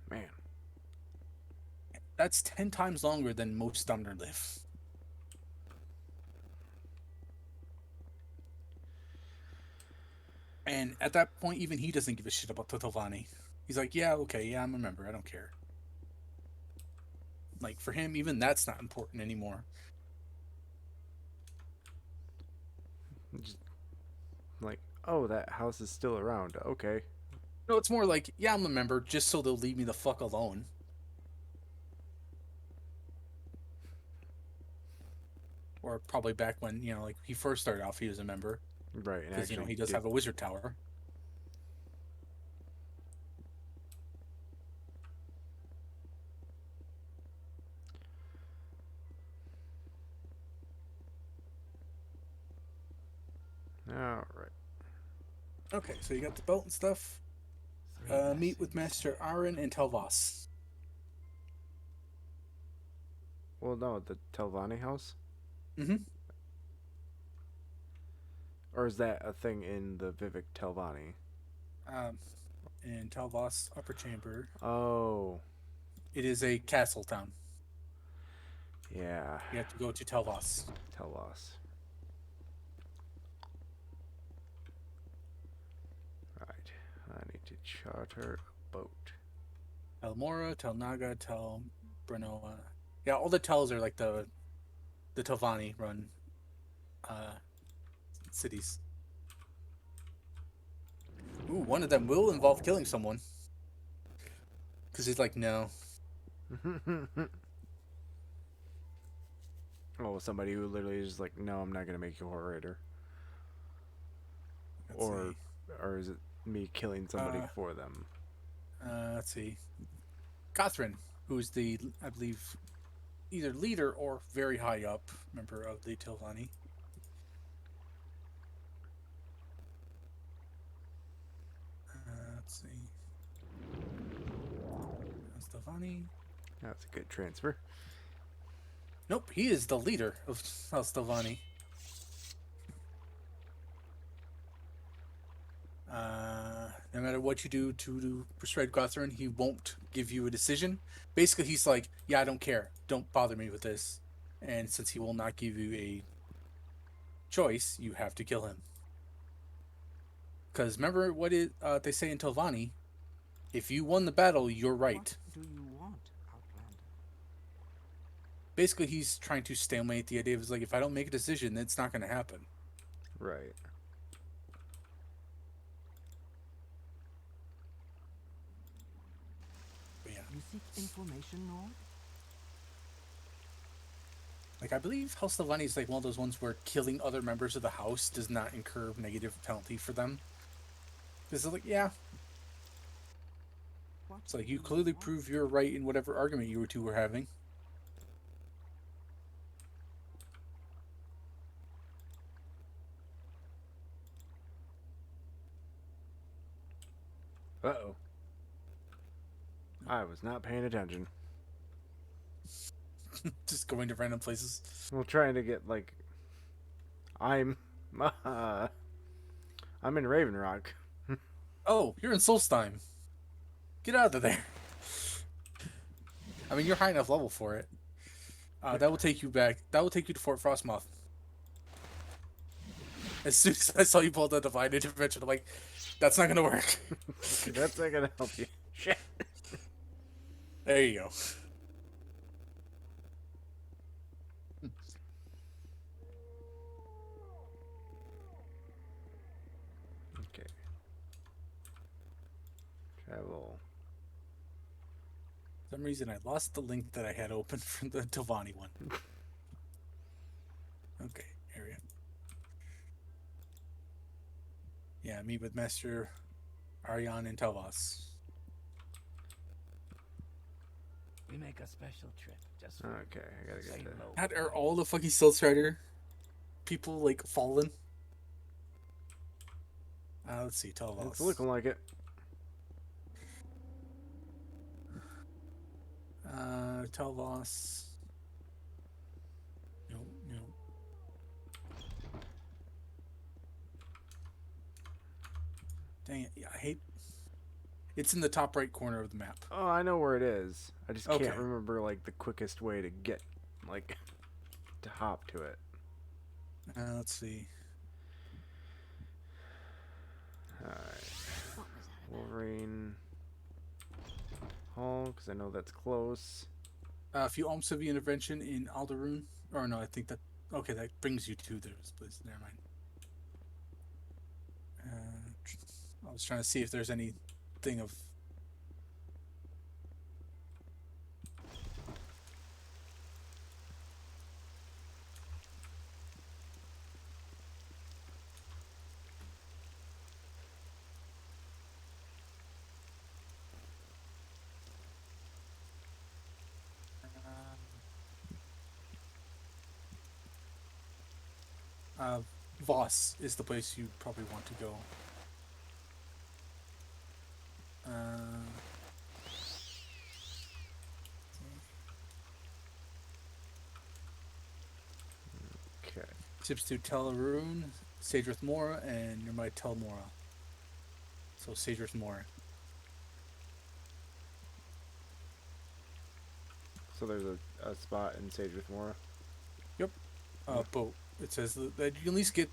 Man. That's 10 times longer than most Sumner live. And at that point, even he doesn't give a shit about Totovani. He's like, yeah, okay, yeah, I'm a member, I don't care. like for him, even that's not important anymore. Just like, oh, that house is still around. Okay. No, it's more like, yeah, I'm a member, just so they'll leave me the fuck alone. Or probably back when, like he first started off, he was a member. Right, and Because, actually he does did. have a wizard tower. All right. Okay, so you got the belt and stuff. Meet with Master Aaron and Telvas. Well, no, the Telvanni house? Mm-hmm. Or is that a thing in the Vivek Telvanni? In Telvas Upper Chamber. Oh, It is a castle town. yeah. You have to go to Telvas. Telvas. Right. I need to charter a boat. Tel Mora, Tel Naga, Tel Brenoa. Yeah, all the Tels are like the Telvanni run cities. Ooh, one of them will involve killing someone. Because he's like, no. Oh, somebody who literally is like, no, I'm not gonna make you a orator. Or is it me killing somebody for them? Let's see. Catherine, who's the, I believe, either leader or very high up member of the Telvanni. Let's see. Telvanni. That's a good transfer. Nope, he is the leader of House Telvanni. No matter what you do to persuade Catherine, he won't give you a decision. Basically, he's like, yeah, I don't care. Don't bother me with this. And since he will not give you a choice, you have to kill him. Because remember what they say in Telvanni? If you won the battle, you're right. What do you want, Outlander? Basically, he's trying to stalemate the idea of, like, if I don't make a decision, it's not going to happen. Right. But yeah. You seek information, Lord? Like, I believe House Telvanni is like one of those ones where killing other members of the house does not incur negative penalty for them. This is like, yeah. It's like, you clearly prove you're right in whatever argument you two were having. Uh-oh. I was not paying attention. Just going to random places. Well, trying to get, like... I'm in Raven Rock. Oh, you're in Solstheim. Get out of there. I mean, you're high enough level for it. That will take you back. That will take you to Fort Frostmoth. As soon as I saw you pull the Divine Intervention, I'm like, that's not going to work. That's not gonna help you. Shit. There you go. Okay. Travel. For some reason, I lost the link that I had open for the Telvanni one. Okay, area. Yeah, meet with Master Aryan and Telvas. We make a special trip just for Okay, I gotta say get that. low. God, are all the fucking Steelstrider people, like, fallen? Let's see, Telvas. It's looking like it. Telvas. No. Dang it, yeah, I hate... It's in the top right corner of the map. Oh, I know where it is. I just Okay. can't remember, like, the quickest way to get, like, to hop to it. Let's see. Alright. What was that about? Wolverine Hall, because I know that's close. A few alms of intervention in Alderun. Or no, I think that... Okay, that brings you to those places. Never mind. I was trying to see if there's anything of... Voss is the place you probably want to go. Okay. Tips to Telarune, Sagerith Mora, and you might tell Mora. So Sagerith Mora. So there's a spot in Sage with Mora. Yep. Boat. It says that you can at least get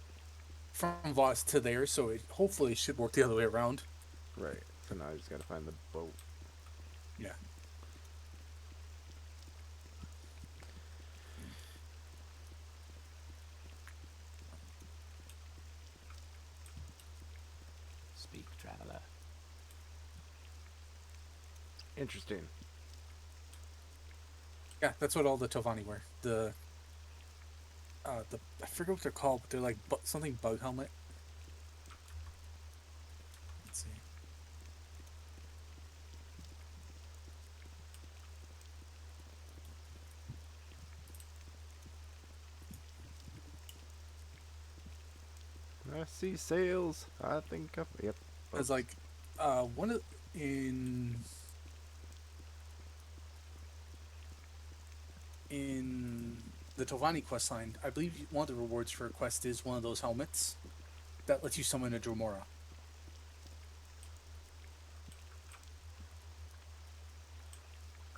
from Voss to there, so it hopefully should work the other way around. Right. So now I just gotta find the boat. Yeah. Speak, traveler. Interesting. Yeah, that's what all the Tovani wear. The I forget what they're called, but they're like something bug helmet. Let's see. I see sails. I think I've... Yep. It's like one of in the Tovani quest line, I believe one of the rewards for a quest is one of those helmets that lets you summon a Dromora.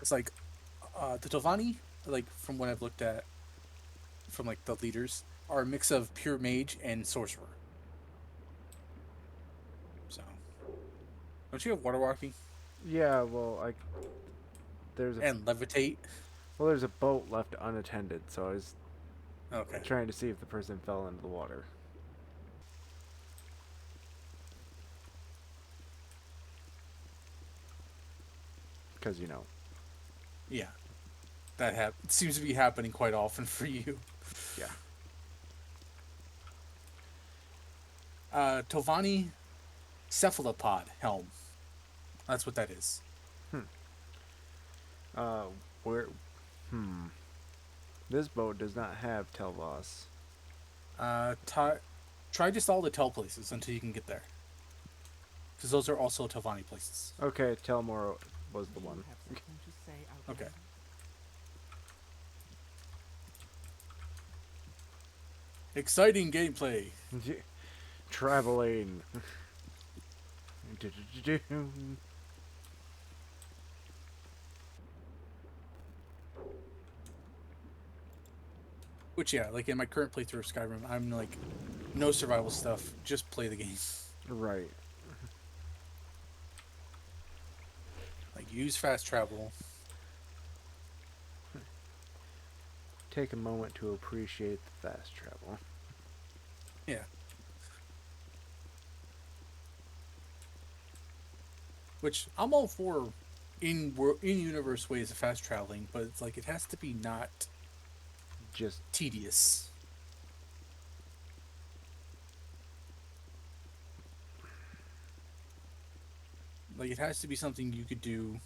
It's like the Tovani, like from what I've looked at from like the leaders, are a mix of pure mage and sorcerer. So, don't you have water walking Yeah, well, there's a and levitate? there's a boat left unattended, so I was Okay. trying to see if the person fell into the water. Because, you know. Yeah, that seems to be happening quite often for you. Yeah. Tovani cephalopod helm. That's what that is. Where... This boat does not have Telvos. Try just all the tell places until you can get there, because those are also Tovani places. Okay, Telmore was the one. Have something to say out Okay. loud? Exciting gameplay. Traveling. Which, yeah, like in my current playthrough of Skyrim, I'm like, no survival stuff, just play the game. Right. Like, use fast travel. Take a moment to appreciate the fast travel. Yeah. Which, I'm all for in-universe ways of fast traveling, but it's like, it has to be not Just tedious. Like, it has to be something you could do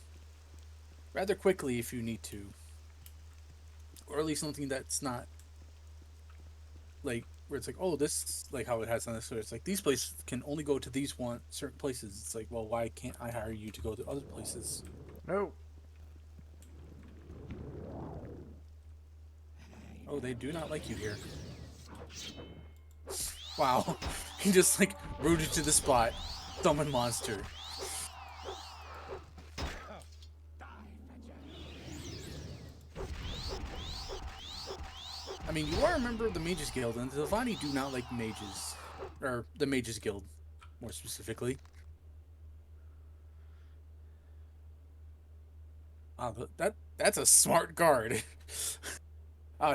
rather quickly if you need to. Or at least something that's not, like, where it's like, oh, this, like how it has on this, where it's like, these places can only go to these certain places. It's like, well, why can't I hire you to go to other places? no. Oh, they do not like you here. Wow. He just, like, rooted to the spot. Summon monster. I mean, you are a member of the Mages Guild, and the Tovani do not like mages. Or, the Mages Guild, more specifically. Wow, that That's a smart guard.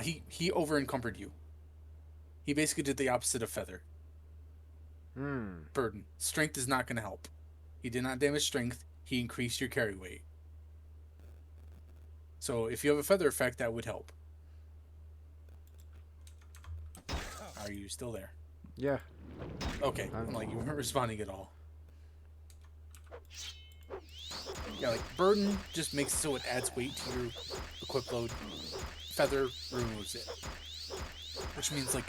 He over encumbered you. He basically did the opposite of feather. Hmm. Burden. Strength is not going to help. He did not damage strength. He increased your carry weight. So if you have a feather effect, that would help. Are you still there? Yeah. Okay. I'm like, you weren't responding at all. Yeah, like, burden just makes it so it adds weight to your equip load. Feather removes it. Which means, like,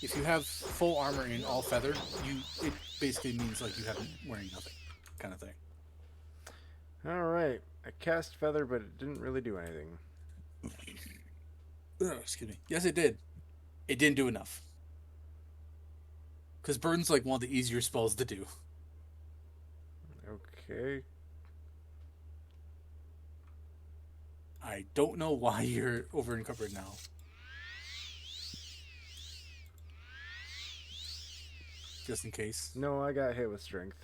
if you have full armor in all feather, it basically means, like, you haven't wearing nothing, kind of thing. Alright. I cast feather, but it didn't really do anything. Oh, excuse me. Yes, it did. It didn't do enough. Because burden's, like, one of the easier spells to do. Okay. I don't know why you're over encumbered now. Just in case. No, I got hit with strength.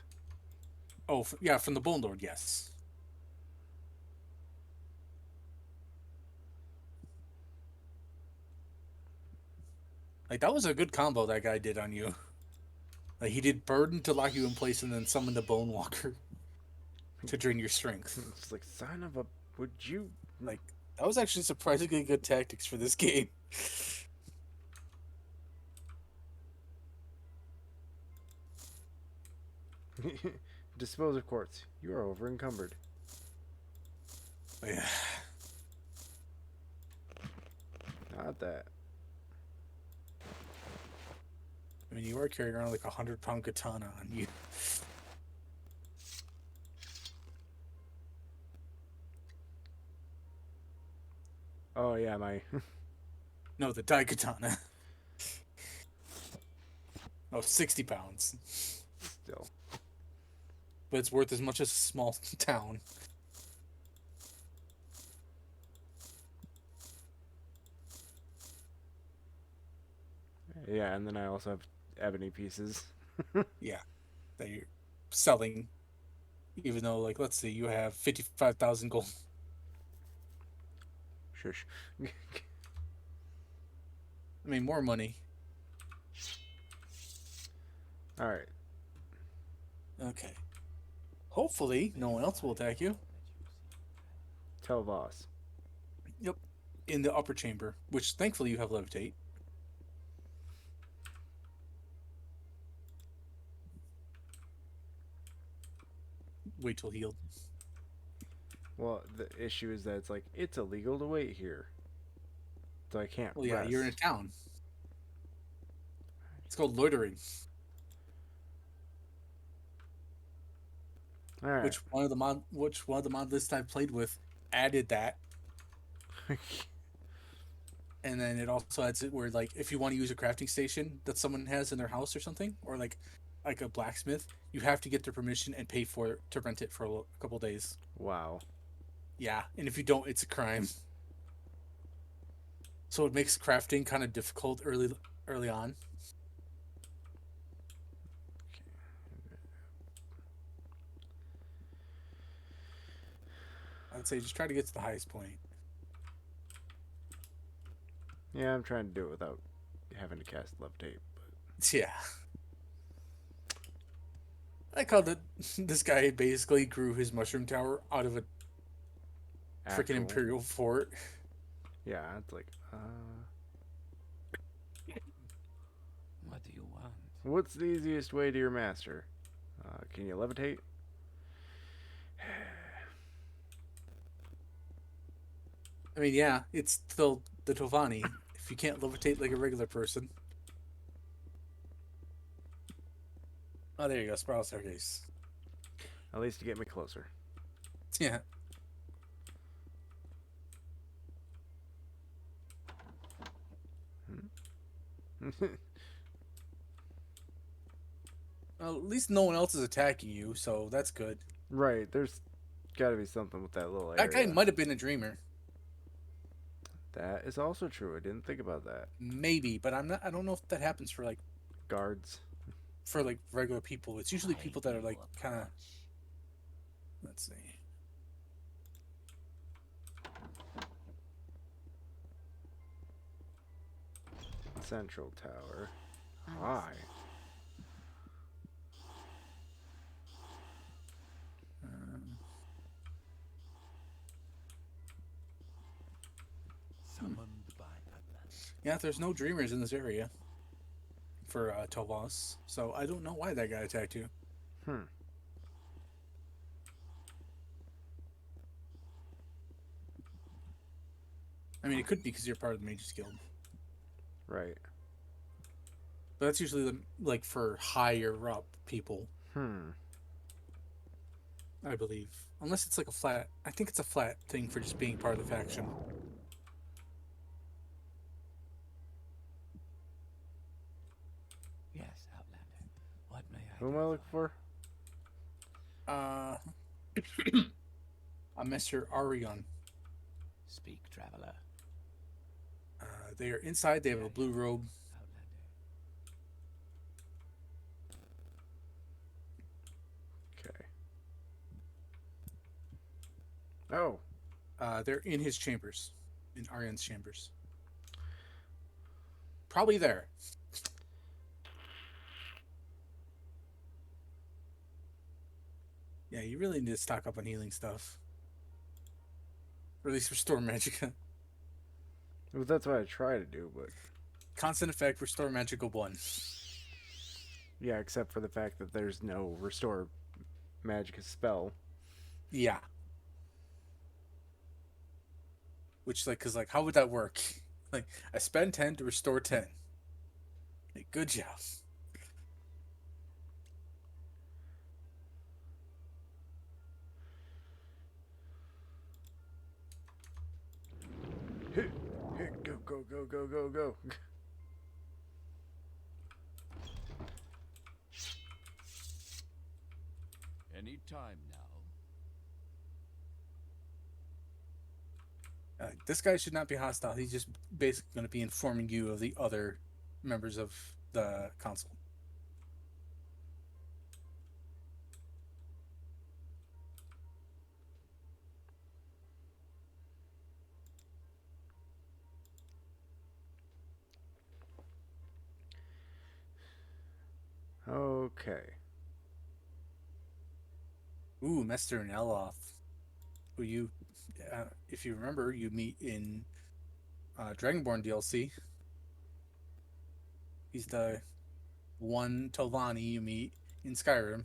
Oh, yeah, from the Bone Lord, yes. Like, that was a good combo that guy did on you. Like, he did Burden to lock you in place and then summon the Bone Walker to drain your strength. It's like, son of a... Would you... Like, that was actually surprisingly good tactics for this game. Dispose of quartz. You are over encumbered. Yeah. Not that. I mean, you are carrying around like 100-pound katana on you. Oh, yeah, my... No, the Dai katana. Oh, 60 pounds. Still. But it's worth as much as a small town. Yeah, and then I also have ebony pieces. Yeah. That you're selling. Even though, like, let's see, you have 55,000 gold. Shush. I mean, more money. Alright. Okay. Hopefully, no one else will attack you. Tell boss. Yep. In the upper chamber, which thankfully you have levitate. Wait till healed. Well, the issue is that it's like, it's illegal to wait here. So I can't Well, yeah, rest. you're in a town. It's called loitering. Alright. Which one of the mod lists I played with added that. And then it also adds it where, like, if you want to use a crafting station that someone has in their house or something, or like a blacksmith, you have to get their permission and pay for it to rent it for a couple days. Wow. Yeah, and if you don't, it's a crime. So it makes crafting kind of difficult early on. I'd say just try to get to the highest point. Yeah, I'm trying to do it without having to cast levitate. But... Yeah. I called it. This guy basically grew his mushroom tower out of a freaking Actual- imperial fort. Yeah, it's like, What do you want? what's the easiest way to your master? Can you levitate? I mean, yeah, it's still the Tovani. If you can't levitate like a regular person. Oh, there you go, spiral staircase. At least to get me closer. Yeah. Well, at least no one else is attacking you, so that's good. Right, there's got to be something with that little area. That guy might have been a dreamer. That is also true. I didn't think about that. Maybe, but I don't know if that happens for Guards. regular people. It's usually people that are like kind of. Let's see. Central Tower. Understood. Hi. Summoned by Atlas. Yeah, there's no dreamers in this area for Tovos, so I don't know why that guy attacked you. Hmm. I mean, it could be because you're part of the Mages Guild, Right. but that's usually like for higher up people, Hmm. I believe. Unless it's like a flat. I think it's a flat thing for just being part of the faction. Yes, Outlander. What may I Who do am I looking for? A Mr. Arion. Speak, traveler. They are inside. They have a blue robe. Outlander. Okay. Oh. They're in his chambers, in Arion's chambers. Probably there. Yeah, you really need to stock up on healing stuff. Or at least restore magicka. Well, that's what I try to do, but Constant effect, restore magicka 1. yeah, except for the fact that there's no restore magic spell. Yeah. Which, like, because, like, how would that work? Like, I spend 10 to restore 10. Like, good job. Go, go, go, go, go, go. Any time now. This guy should not be hostile. He's just basically going to be informing you of the other members of the council. Okay. Ooh, Master Nelloff, who you, if you remember, you meet in Dragonborn DLC. He's the one Tovani you meet in Skyrim.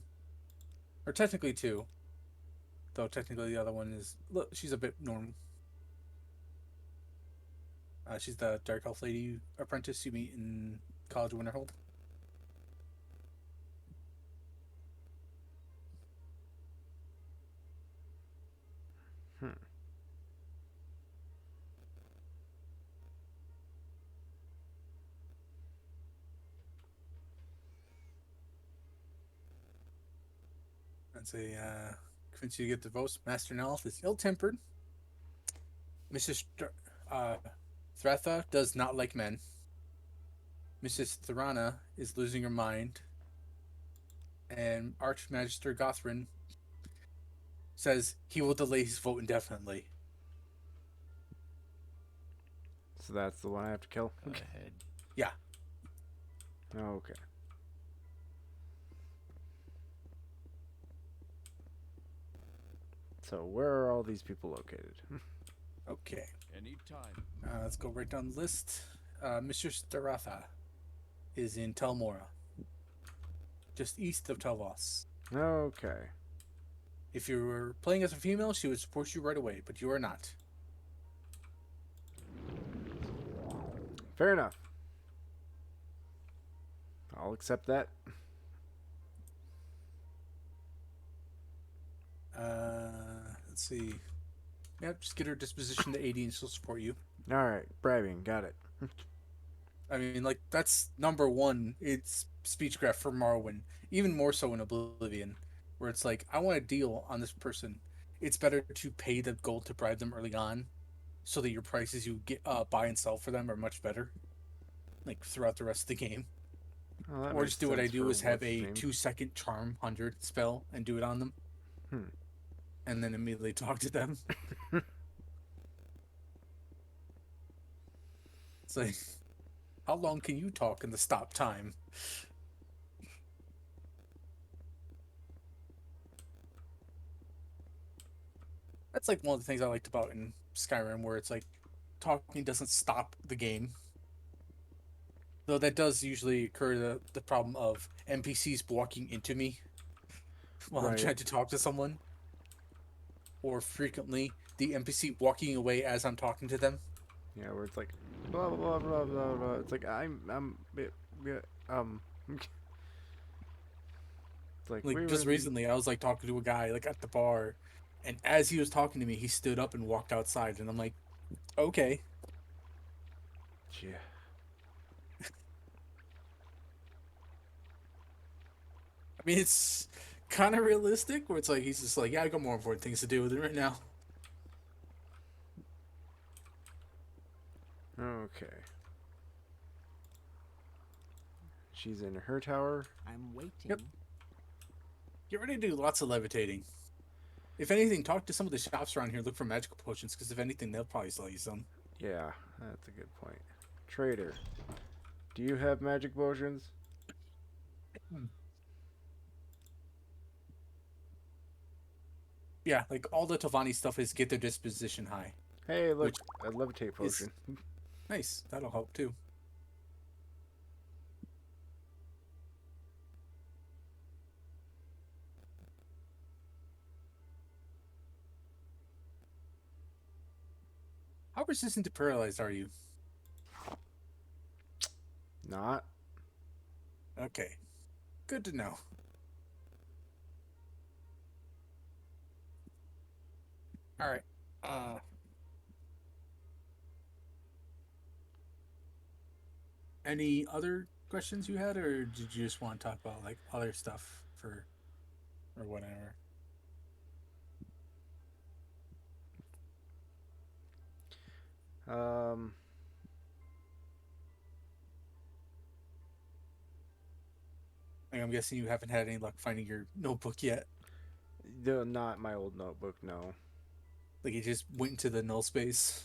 Or technically two. Though technically the other one is... Look, she's a bit normal. She's the Dark Elf Lady apprentice you meet in College of Winterhold. I'd say, convince you to get the votes. Master Nelloff is ill-tempered. Mrs. Thratha does not like men. Mrs. Thorana is losing her mind. And Archmagister Gothrin says he will delay his vote indefinitely. So that's the one I have to kill? Go ahead. Yeah. Okay. So where are all these people located? Okay. Any time. Let's go right down the list. Mr. Staratha is in Telmora, just east of Telvos. Okay. If you were playing as a female, she would support you right away, but you are not. Fair enough. I'll accept that. Let's see. Yep, just get her disposition to 80 and she'll support you. Alright, bribing, got it. I mean, like, that's number one. It's speechcraft for Morrowind. Even more so in Oblivion, where it's like, I want a deal on this person. It's better to pay the gold to bribe them early on, so that your prices you get buy and sell for them are much better, like, throughout the rest of the game. Well, that Or makes just do what I sense do for is have what's his a name. 2-second charm 100 spell and do it on them. And then immediately talk to them. It's like, How long can you talk in the stop time? That's like one of the things I liked about in Skyrim, where it's like talking doesn't stop the game. Though that does usually occur the problem of NPCs walking into me while I'm Right. trying to talk to someone, or frequently the NPC walking away as I'm talking to them. Yeah, where it's like blah blah blah blah blah blah. It's like yeah, it's like we Like were just in. recently, I was like talking to a guy like at the bar, and as he was talking to me, he stood up and walked outside, and I'm like, okay. Yeah. I mean, it's kind of realistic, where it's like he's just like, yeah, I got more important things to do with it right now. Okay. She's in her tower. I'm waiting. Yep. Get ready to do lots of levitating. If anything, talk to some of the shops around here. Look for magical potions, because if anything, they'll probably sell you some. Yeah, that's a good point. Trader, do you have magic potions? Yeah, like all the Tavani stuff is get their disposition high. Hey, look, Which a levitate potion. Nice. That'll help too. How resistant to paralyzed are you? Not. Okay. Good to know. Alright. Any other questions you had, or did you just want to talk about like other stuff or whatever? Um. Like, I'm guessing you haven't had any luck finding your notebook yet. Not my old notebook, no. Like you just went into the null space.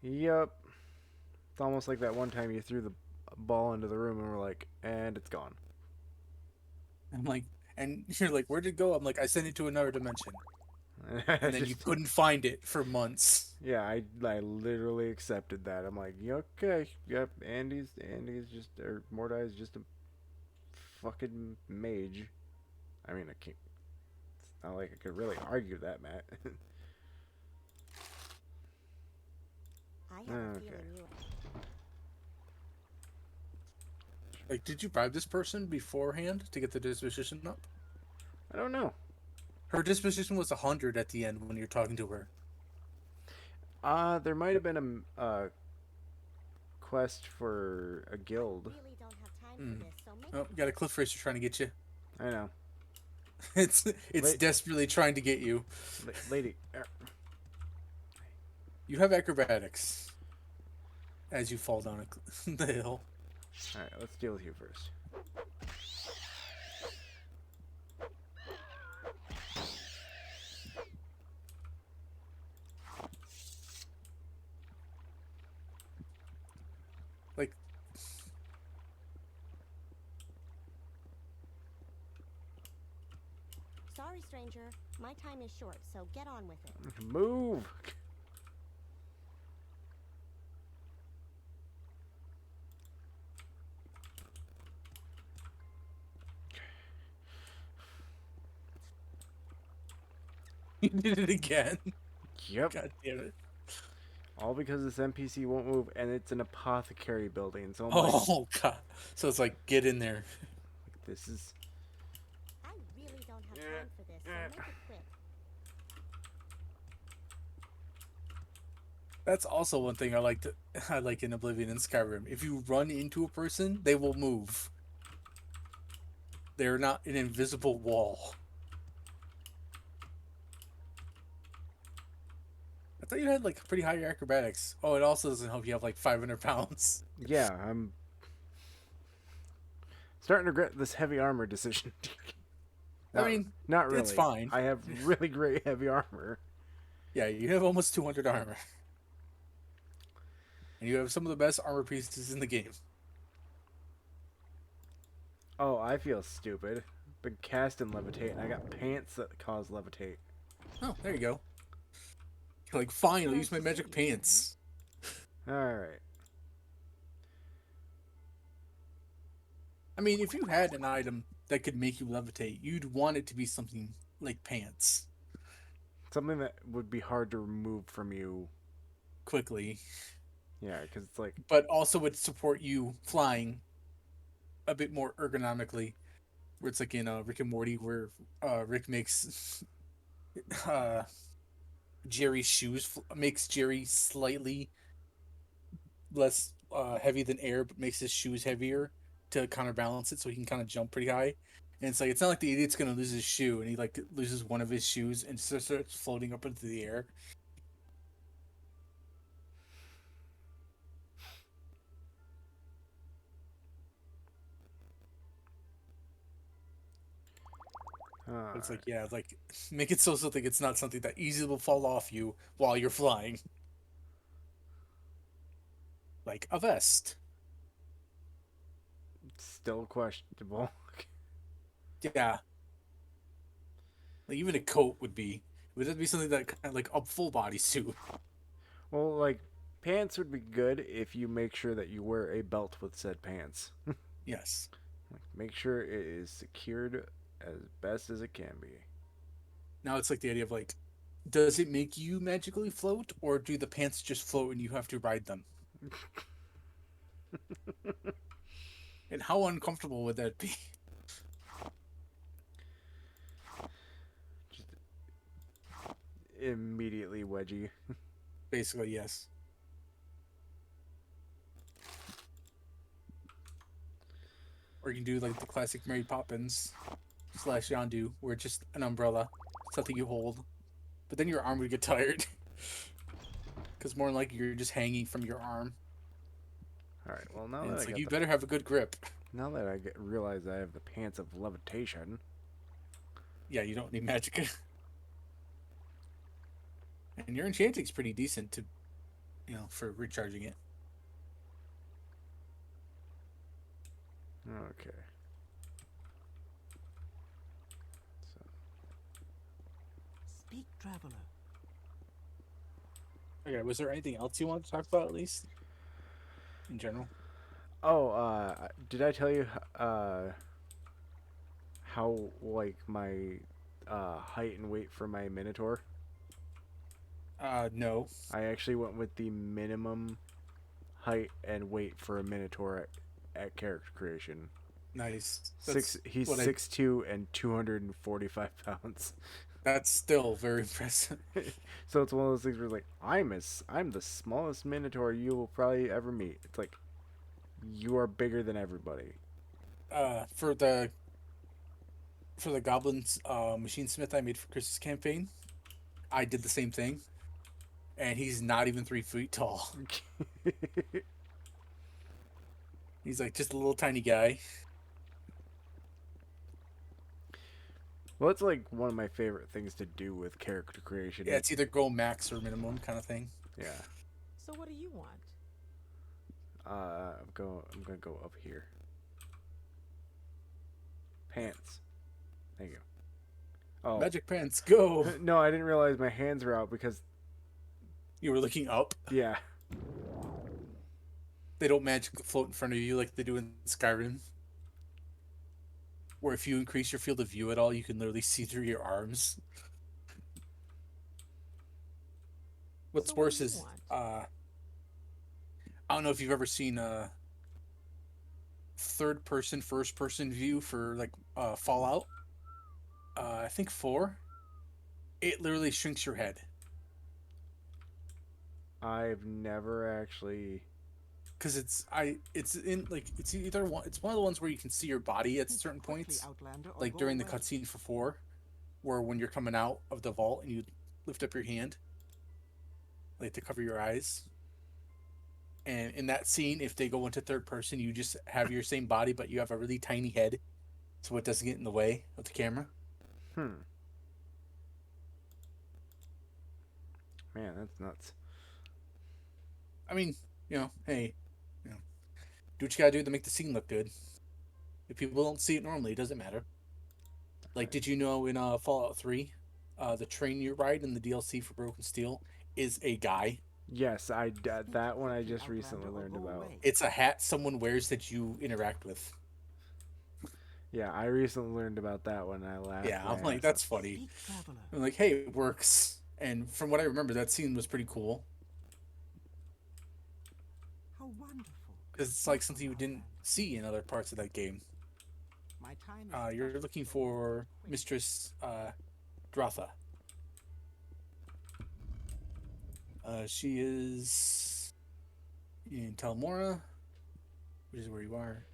Yep. It's almost like that one time you threw the ball into the room and we're like, and it's gone. I'm like, and you're like, where'd it go? I'm like, I sent it to another dimension. And then you Just- couldn't find it for months. Yeah, I literally accepted that. I'm like, yeah, okay, yep. Andy's just or Mordai is just a fucking mage. I mean, I can't. It's not like I could really argue that, Matt. I have a Okay. feeling you. Like, did you bribe this person beforehand to get the disposition up? I don't know. Her disposition was 100 at the end when you're talking to her. There might have been a quest for a guild. Really don't have time for this, so make Oh, you got a cliff racer trying to get you. I know, It's Wait. desperately trying to get you. lady. You have acrobatics as you fall down the hill. All right, let's deal with you first. Like, Sorry, stranger. My time is short, so get on with it. Move. you did it again. Yep. God damn it. All because this NPC won't move, and it's an apothecary building. So I'm like, Oh, God. So it's like, get in there. this is. I really don't have time for this, so make it quick. That's also one thing I like in Oblivion and Skyrim. If you run into a person, they will move. They're not an invisible wall. I thought you had like pretty high acrobatics. Oh, it also doesn't help you have like 500 pounds. Yeah, I'm starting to regret this heavy armor decision. I mean, not really. it's fine. I have really great heavy armor. Yeah, you have almost 200 armor. And you have some of the best armor pieces in the game. Oh, I feel stupid. Been cast and levitate, and I got pants that cause levitate. Oh, there you go. You're like, fine, I'll Nice use my to see magic you, pants. Alright. I mean, if you had an item that could make you levitate, you'd want it to be something like pants. Something that would be hard to remove from you. Quickly, Yeah, because it's like, but also would support you flying a bit more ergonomically. Where it's like in Rick and Morty, where Rick makes uh, Jerry's shoes makes Jerry slightly less heavy than air, but makes his shoes heavier to counterbalance it, so he can kind of jump pretty high. And it's like it's not like the idiot's gonna lose his shoe, and he like loses one of his shoes and starts floating up into the air. It's like, alright. yeah, like make it so something it's not something that easily will fall off you while you're flying. Like a vest. Still questionable. Yeah. Like even a coat would be. Would that be something that kind of like a full body suit? Well, like, pants would be good if you make sure that you wear a belt with said pants. Yes. Like, make sure it is secured as best as it can be. Now it's like the idea of like, does it make you magically float, or do the pants just float and you have to ride them? And how uncomfortable would that be? Just immediately wedgy. Basically, yes. Or you can do like the classic Mary Poppins / Yondu, where it's just an umbrella, something you hold, but then your arm would get tired. Because more than likely you're just hanging from your arm. Alright, well, And it's like, you better have a good grip. now that I realize I have the pants of levitation. Yeah, you don't need magic. And your enchanting's pretty decent to, for recharging it. Okay. So, Speak, traveler. Okay, was there anything else you want to talk about at least? In general? did I tell you how, like, my height and weight for my Minotaur? No. I actually went with the minimum height and weight for a Minotaur at character creation. Nice. He's what 6'2" and 245 pounds. That's still very impressive. So it's one of those things where it's like, I'm the smallest Minotaur you will probably ever meet. It's like, you are bigger than everybody. For the goblins machine smith I made for Chris's campaign, I did the same thing. And he's not even 3 feet tall. He's like just a little tiny guy. Well, it's like one of my favorite things to do with character creation. Yeah, it's either go max or minimum kind of thing. Yeah. So what do you want? I'm gonna go up here. Pants. Thank you. Oh. Magic pants, go! No, I didn't realize my hands were out because, You were looking up. yeah. They don't magically float in front of you like they do in Skyrim. Where if you increase your field of view at all, you can literally see through your arms. What's So what worse do you is, want? I don't know if you've ever seen a third person, first person view for like Fallout. I think 4. It literally shrinks your head. I've never actually. Because it's in like it's either one, it's one of the ones where you can see your body at certain points, like during the cutscene for 4, where when you're coming out of the vault and you lift up your hand, like to cover your eyes. And in that scene, if they go into third person, you just have your same body, but you have a really tiny head, so it doesn't get in the way of the camera. Man, that's nuts. I mean, hey, do what you gotta do to make the scene look good. If people don't see it normally, it doesn't matter. Like, did you know in Fallout 3, the train you ride in the DLC for Broken Steel is a guy? Yes, that one I Think the just recently Outlander will learned go about. away. It's a hat someone wears that you interact with. Yeah, I recently learned about that one. I laughed. Yeah, I'm my like, ass off. that's funny. Speak, traveler. I'm like, hey, it works. And from what I remember, that scene was pretty cool. How wonderful. Because it's like something you didn't see in other parts of that game. My time is You're precious, looking so for quick. Mistress Dratha. She is in Telmora, which is where you are.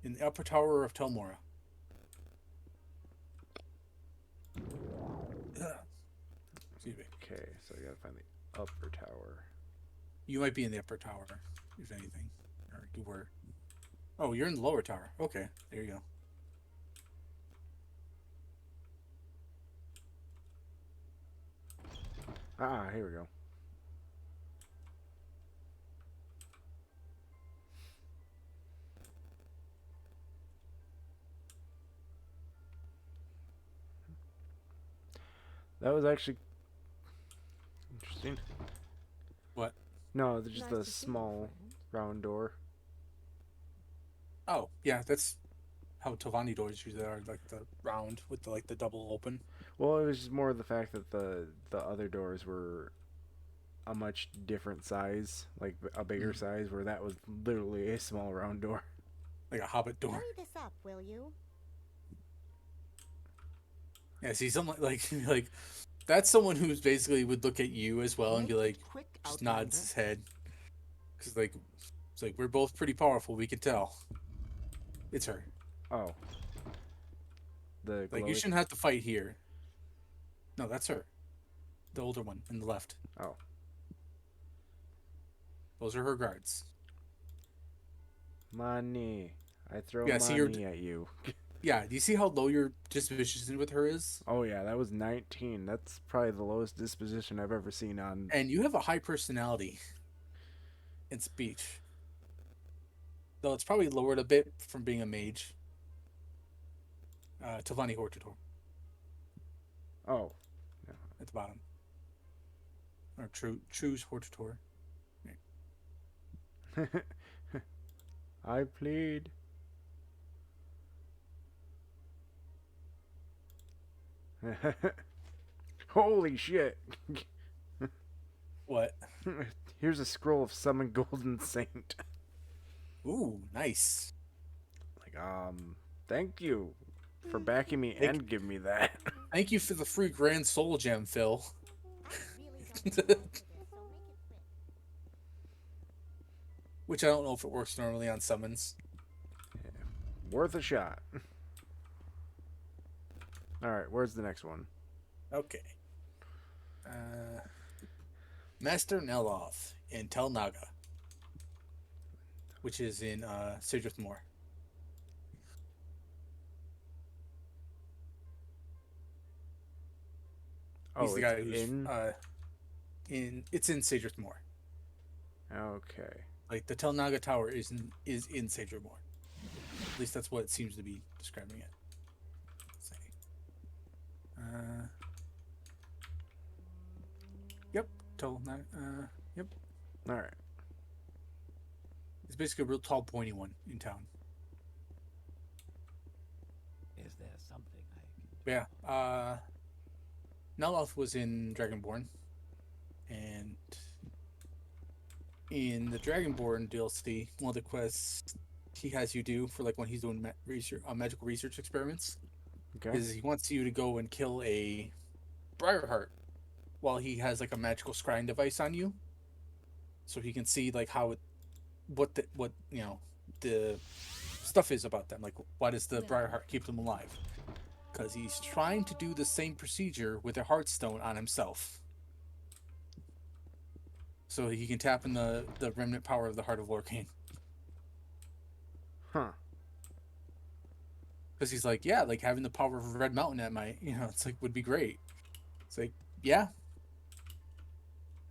In the upper tower of Telmora. Excuse me. Okay, so I gotta find the upper tower. You might be in the upper tower, if anything. Or you were. Oh, you're in the lower tower. Okay, there you go. Ah, here we go. That was actually interesting. What? No, just Nice a to see you, small friend. round door. Oh, yeah, that's how Tavani doors usually are, like the round with the double open. Well, it was just more the fact that the other doors were a much different size, like a bigger size, where that was literally a small round door. Like a hobbit door. Hurry this up, will you? Yeah, see, someone like that's someone who's basically would look at you as well and be Make it like, quick, just Outlander. nods his head, because like it's like we're both pretty powerful. We can tell. It's her. Oh, the Like you glowy. shouldn't have to fight here. No, that's her. The older one in the left. Oh, Those are her guards. money. I throw Yeah, see, you're money at you. yeah. Do you see how low your disposition with her is? Oh yeah, that was 19. That's probably the lowest disposition I've ever seen on. And you have a high personality in speech. Though it's probably lowered a bit from being a mage. Tavani Hortador Oh, at the bottom. Or choose Hortador. I plead. Holy shit! What? Here's a scroll of summon golden saint. Ooh, nice. Like, thank you for backing me and giving me that. Thank you for the free Grand Soul Gem, Phil. I really don't have time for this, so make it quick. Which I don't know if it works normally on summons. Worth a shot. Alright, where's the next one? Okay. Master Nelloff in Tel Naga, which is in Sidrith Moor. He's Oh, the it's guy who's in. it's in Sidrith Moor. Okay. Like the Tel Naga Tower is in Sidrith Moor. At least that's what it seems to be describing it. Let's see. Yep. Tel Naga. Yep. All right. It's basically a real tall, pointy one in town. Is there something I can do? But yeah. Nelloff was in Dragonborn, and in the Dragonborn DLC, one of the quests he has you do for like when he's doing magical research experiments Okay. is he wants you to go and kill a Briarheart while he has like a magical scrying device on you, so he can see like how what the stuff is about them. Like, why does the Briarheart keep them alive? Because he's trying to do the same procedure with a Heartstone on himself. So he can tap in the remnant power of the Heart of Lorcain. Huh. Because he's like, yeah, like having the power of Red Mountain at my, it's like, would be great. It's like, yeah.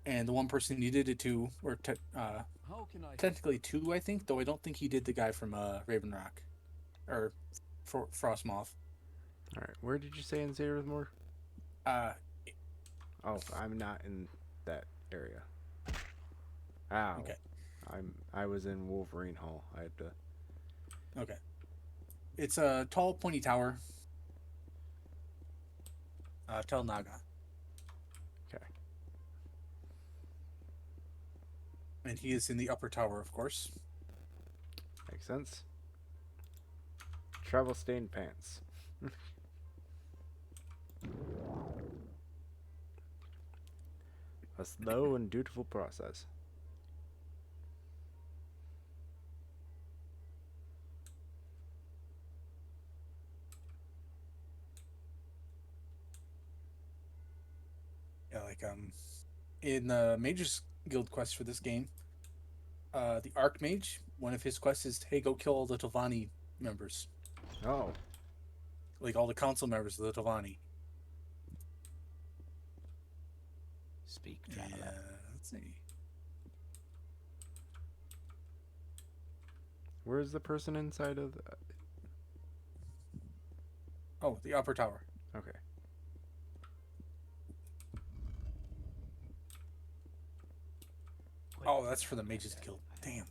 and the one person he did it to, or How can I? technically two, I think. Though I don't think he did the guy from Raven Rock, or Frostmoth. All right. Where did you say in Zerothmore? Uh, Oh, I'm not in that area. Ow. okay, I was in Wolverine Hall. I had to. okay. It's a tall, pointy tower. Tell Naga, Okay. and he is in the upper tower, of course. Makes sense. Travel stained pants. A slow and dutiful process. Yeah, like in the Mage's Guild quest for this game, the Archmage, one of his quests is, hey, go kill all the Tovani members, Oh. like all the council members of the Tovani. Speak, Yeah, traveler. let's see. Where's the person inside of the... Oh, the upper tower. Okay. Oh, that's for the Mage's Guild. Damn.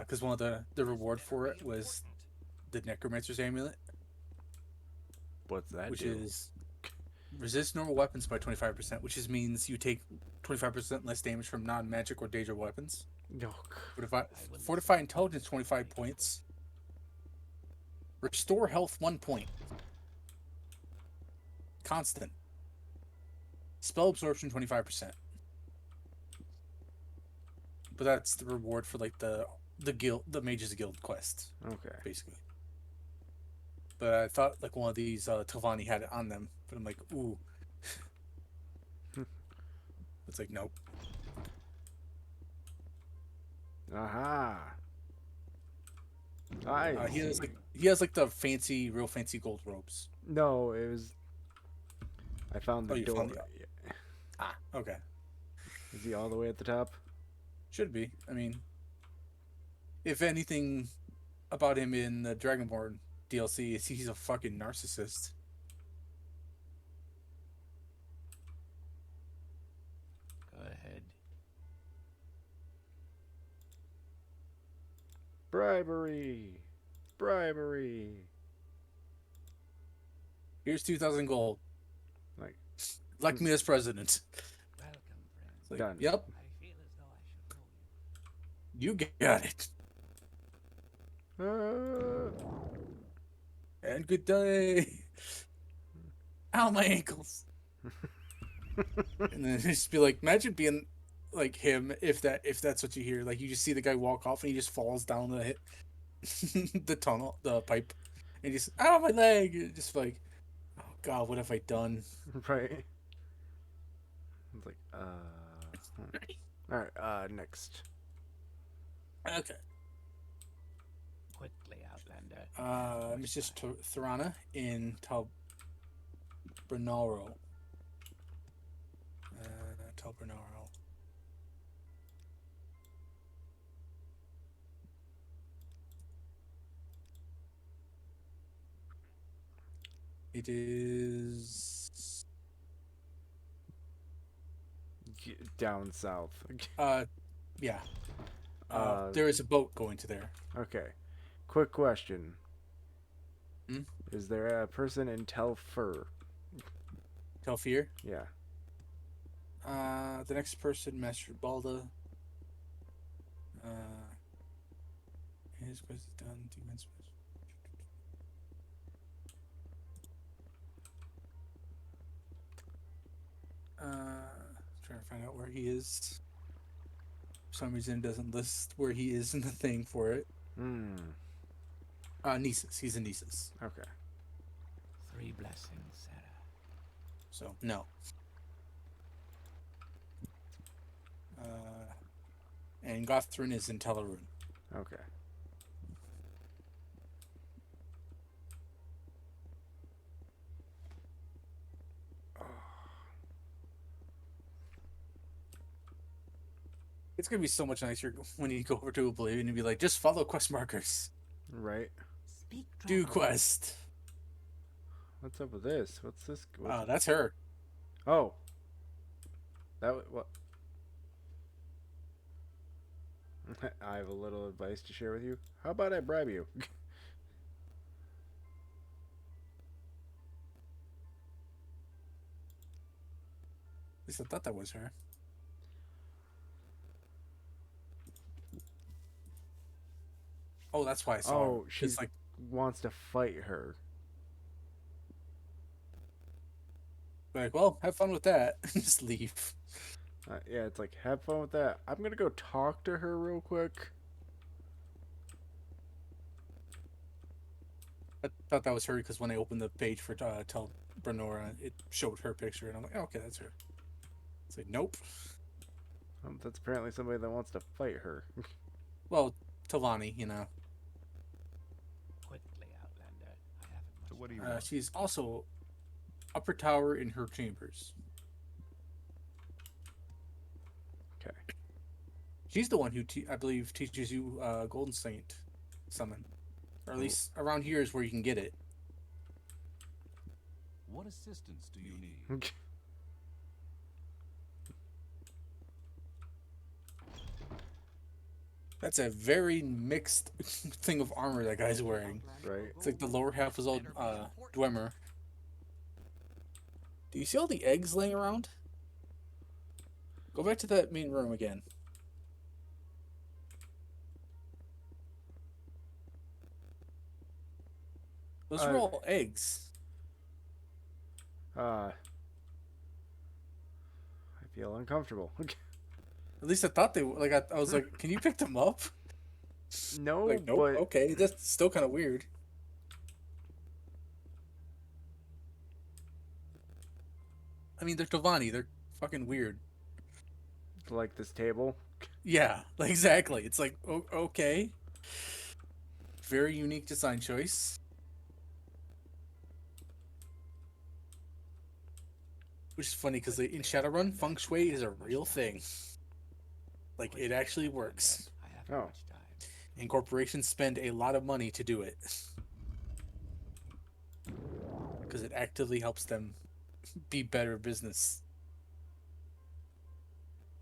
Because one of the reward for it was the Necromancer's Amulet, What's that which do? is resist normal weapons by 25%, which means you take 25% less damage from non-magic or danger weapons. No. Fortify intelligence 25 points. Restore health 1 point. Constant. Spell absorption 25%. But that's the reward for like the Mage's Guild quest, Okay. basically. But I thought like one of these Tovani had it on them, but I'm like, ooh. It's like, nope. Aha. I He has like the real fancy gold robes. No, it was. I found the Oh, you door. found the- Yeah. Ah, okay. Is he all the way at the top? Should be. I mean, if anything about him in the Dragonborn DLC is he's a fucking narcissist. Go ahead. Bribery. Bribery. Here's 2,000 gold. Like, Elect me as president. Welcome, friend. It's like, Done. yep, I feel as though I should know you. you got it. ah. And good day. Ow, my ankles. And then just be like, imagine being like him if that's what you hear. Like you just see the guy walk off and he just falls down the tunnel, the pipe, and just ow, my leg. You're just like, oh god, what have I done? Right. It's like, Alright, next. Okay. Quickly, Outlander. Mrs. Thorana in Talbranaro. Talbranaro. It is Down south. yeah. Uh, There is a boat going to there. Okay. Quick question. Hmm? Is there a person in Telfur? Telfir. Yeah. The next person, Master Balda. His quest is done. Demons. Trying to find out where he is. For some reason, it doesn't list where he is in the thing for it. Hmm. Nisus. He's in Nisus. Okay. 3 blessings, Sarah. So, no. And Gothrin is in Telerun. Okay. It's gonna be so much nicer when you go over to Oblivion and be like, just follow quest markers. Right. Speak Do traveler. quest. What's up with this? What's this? What's That's her. Oh. What? I have a little advice to share with you. How about I bribe you? At least I thought that was her. Oh, that's why I saw her. Oh, she It's like, wants to fight her. well, have fun with that. Just leave. Yeah, it's like, have fun with that. I'm gonna go talk to her real quick. I thought that was her because when I opened the page for Tell Brenora, it showed her picture, and I'm like, oh, okay, that's her. It's like, nope. That's apparently somebody that wants to fight her. Well, Talani, you know. Quickly, Outlander. I haven't much. So what do you time. want? She's also upper tower in her chambers. Okay. She's the one who, I believe, teaches you Golden Saint summon. Or at least around here is where you can get it. What assistance do you need? That's a very mixed thing of armor that guy's wearing. Right. It's like the lower half is all Dwemer. Do you see all the eggs laying around? Go back to that main room again. Those are all eggs. I feel uncomfortable. At least I thought they were. Like, I was like, can you pick them up? No, Like, nope, but okay, that's still kind of weird. I mean, they're Tovani. They're fucking weird. like this table. Yeah, like, exactly. It's like, okay. Very unique design choice. Which is funny because in Shadowrun, feng shui is a real thing. Like, it actually works. I haven't Oh. much time. And corporations spend a lot of money to do it. Because it actively helps them be better business.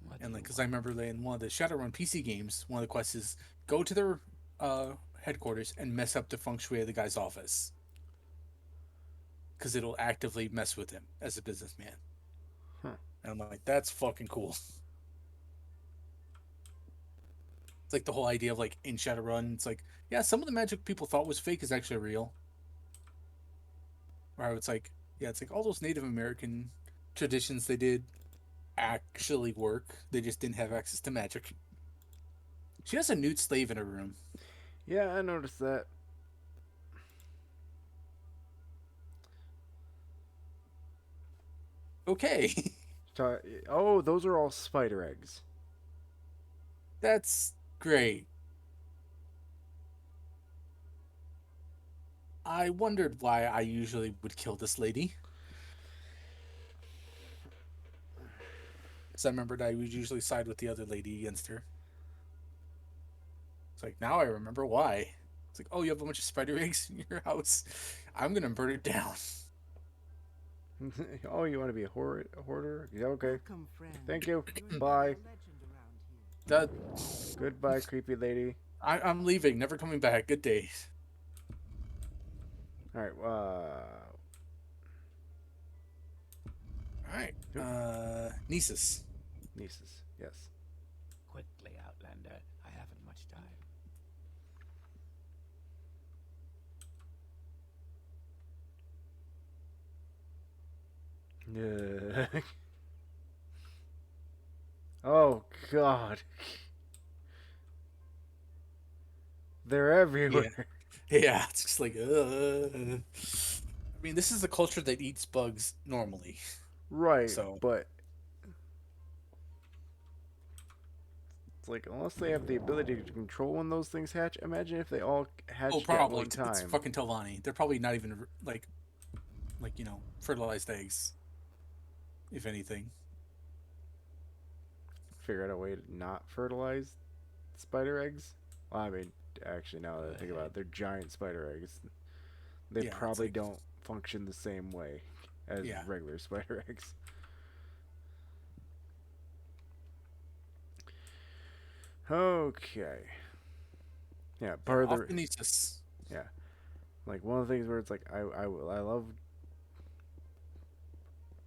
What And do like, you because I remember in one of the Shadowrun PC games, one of the quests is go to their headquarters and mess up the feng shui of the guy's office. Because it'll actively mess with him as a businessman. Huh. And I'm like, that's fucking cool. It's like the whole idea of like in Shadowrun, it's like, yeah, some of the magic people thought was fake is actually real. Or it's like, yeah, it's like all those Native American traditions they did actually work. They just didn't have access to magic. She has a nude slave in her room. Yeah, I noticed that. Okay. Oh, those are all spider eggs. That's great. I wondered why I usually would kill this lady. Because I remembered I would usually side with the other lady against her. It's like, now I remember why. It's like, oh, you have a bunch of spider eggs in your house. I'm going to burn it down. Oh, you want to be a hoarder? Yeah, okay. Welcome, friend. Thank you. You're Bye. a legend around here. That, Goodbye, creepy lady. I'm leaving, never coming back. Good day. All right. Alright. Nisus. Nieces. Yes. quickly, Outlander? I haven't much time. Yeah. Oh God. They're everywhere. Yeah, it's just like, I mean, this is a culture that eats bugs normally. Right. So- But it's like unless they have the ability to control when those things hatch, imagine if they all hatched Oh, at probably. one It's time. fucking Telvanni. They're probably not even, like, fertilized eggs. If anything. figure out a way to not fertilize spider eggs. Well, I mean, actually, now that I think about it, they're giant spider eggs. They Yeah, it's probably like- don't function the same way as Yeah. regular spider eggs. Okay. Yeah, part of the often these just like one of the things where it's like I love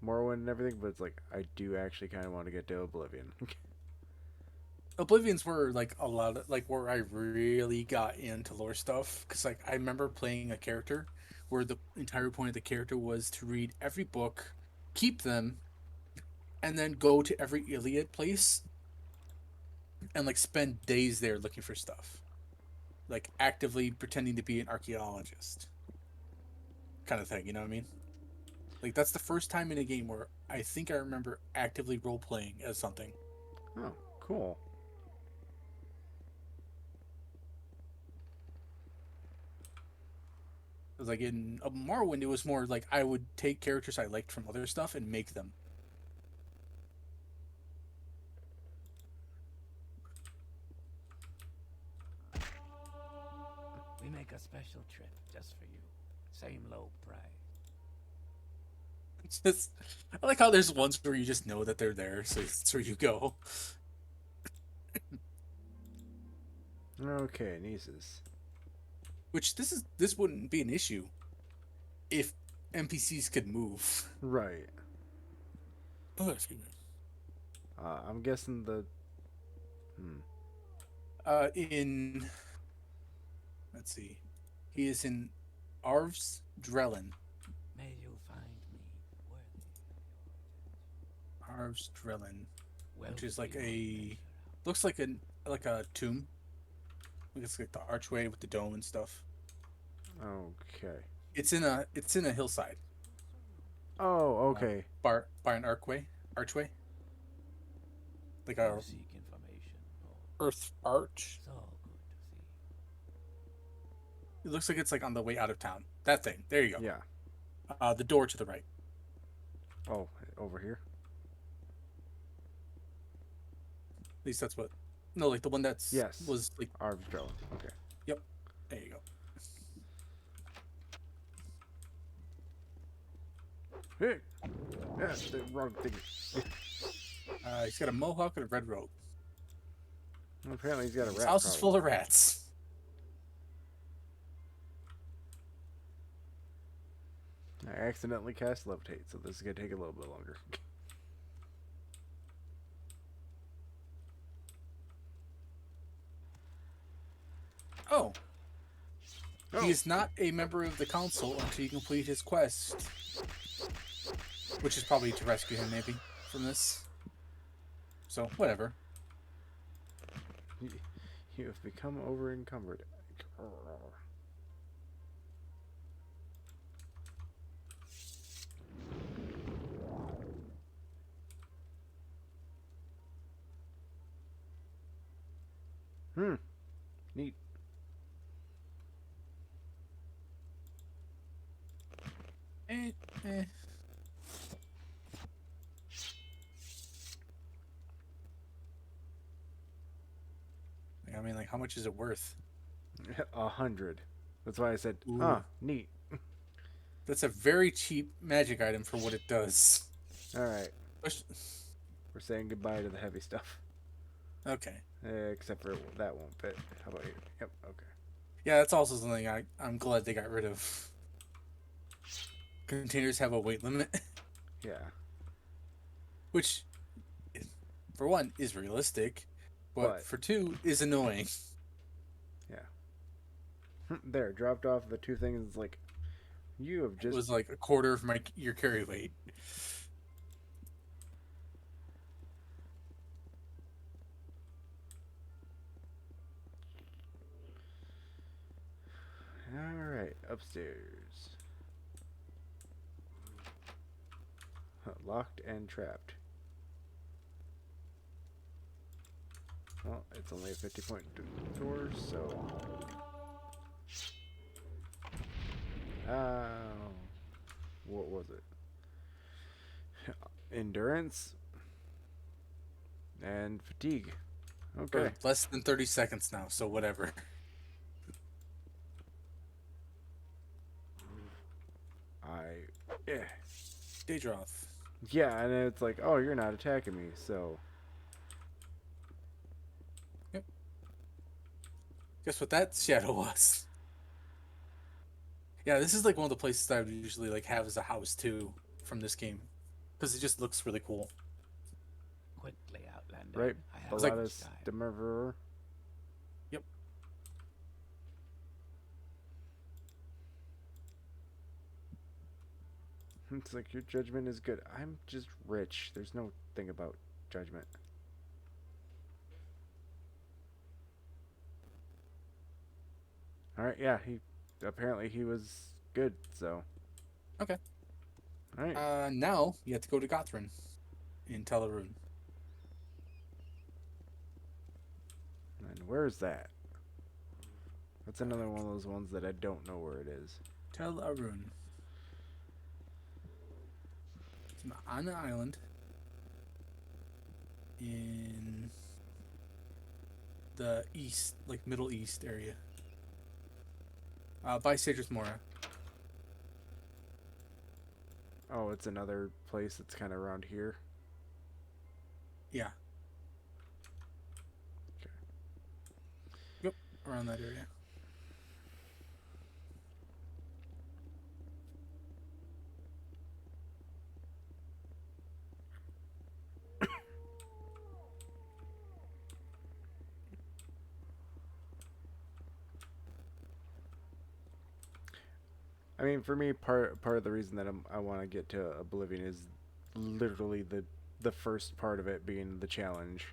Morrowind and everything, but it's like I do actually kind of want to get to Oblivion. Oblivions were like a lot of like where I really got into lore stuff because like I remember playing a character where the entire point of the character was to read every book, keep them, and then go to every Iliad place and like spend days there looking for stuff, like actively pretending to be an archaeologist, kind of thing. You know what I mean? Like that's the first time in a game where I think I remember actively role playing as something. Oh, cool. It was like in Morrowind, it was more like I would take characters I liked from other stuff and make them. We make a special trip just for you. Same low price. It's just, I like how there's ones where you just know that they're there, so it's where you go. Okay, nieces. Which this wouldn't be an issue if NPCs could move. Right. Oh, excuse me. I'm guessing the. In let's see, he is in Arv's Drellin. May you find me worthy of your Arv's Drellin, wealth which is like beyond a measure. looks like a tomb. It's like the archway with the dome and stuff. Okay. It's in a hillside. Oh, okay. By an archway. Like You a seek information. earth arch. It's all good to see. It looks like it's like on the way out of town. That thing. There you go. Yeah. The door to the right. Oh, over here. At least that's what. No, like the one that's Yes. was like. Arms drone. Okay. Yep. There you go. Hey. That's the wrong thing. He's got a mohawk and a red robe. Apparently he's got a rat. His house is problem. full of rats. I accidentally cast levitate, so this is gonna take a little bit longer. Oh. Oh. He is not a member of the council until you complete his quest. Which is probably to rescue him, maybe, from this. So, whatever. You have become over encumbered. Neat. Eh. I mean, like, how much is it worth? 100. That's why I said, Ooh. huh, neat. That's a very cheap magic item for what it does. Alright, Especially- we're saying goodbye to the heavy stuff. Okay. Except for that won't fit. How about you? Yep, okay. Yeah, that's also something I'm glad they got rid of. Containers have a weight limit, Yeah. which, for one, is realistic, but for two, is annoying. There, dropped off the two things. It's like, you have It just. was like a quarter of your carry weight. Alright, upstairs. Locked and trapped. Well, it's only a 50-point door, so. What was it? Endurance? And fatigue. For Okay. less than 30 seconds now, so whatever. Yeah. Daedroth. Yeah, and it's like, oh, you're not attacking me, so. Yep. Guess what that shadow was? Yeah, this is like one of the places I would usually like have as a house too from this game, because it just looks really cool. Quickly, Outlander. Right? I have It's like- much Baladas time. the Murderer. Yep. It's like, your judgment is good. I'm just rich. There's no thing about judgment. Alright, yeah, apparently he was good, so. Okay. Alright. Now you have to go to Gothrin in Telerune. And where's that? That's another one of those ones that I don't know where it is. Telerune. It's on an island in the east, like Middle East area. By Citrus Mora. Oh, it's another place that's kind of around here. Yeah. Okay. Yep, around that area. I mean, for me, part of the reason that I want to get to Oblivion is literally the first part of it being the challenge.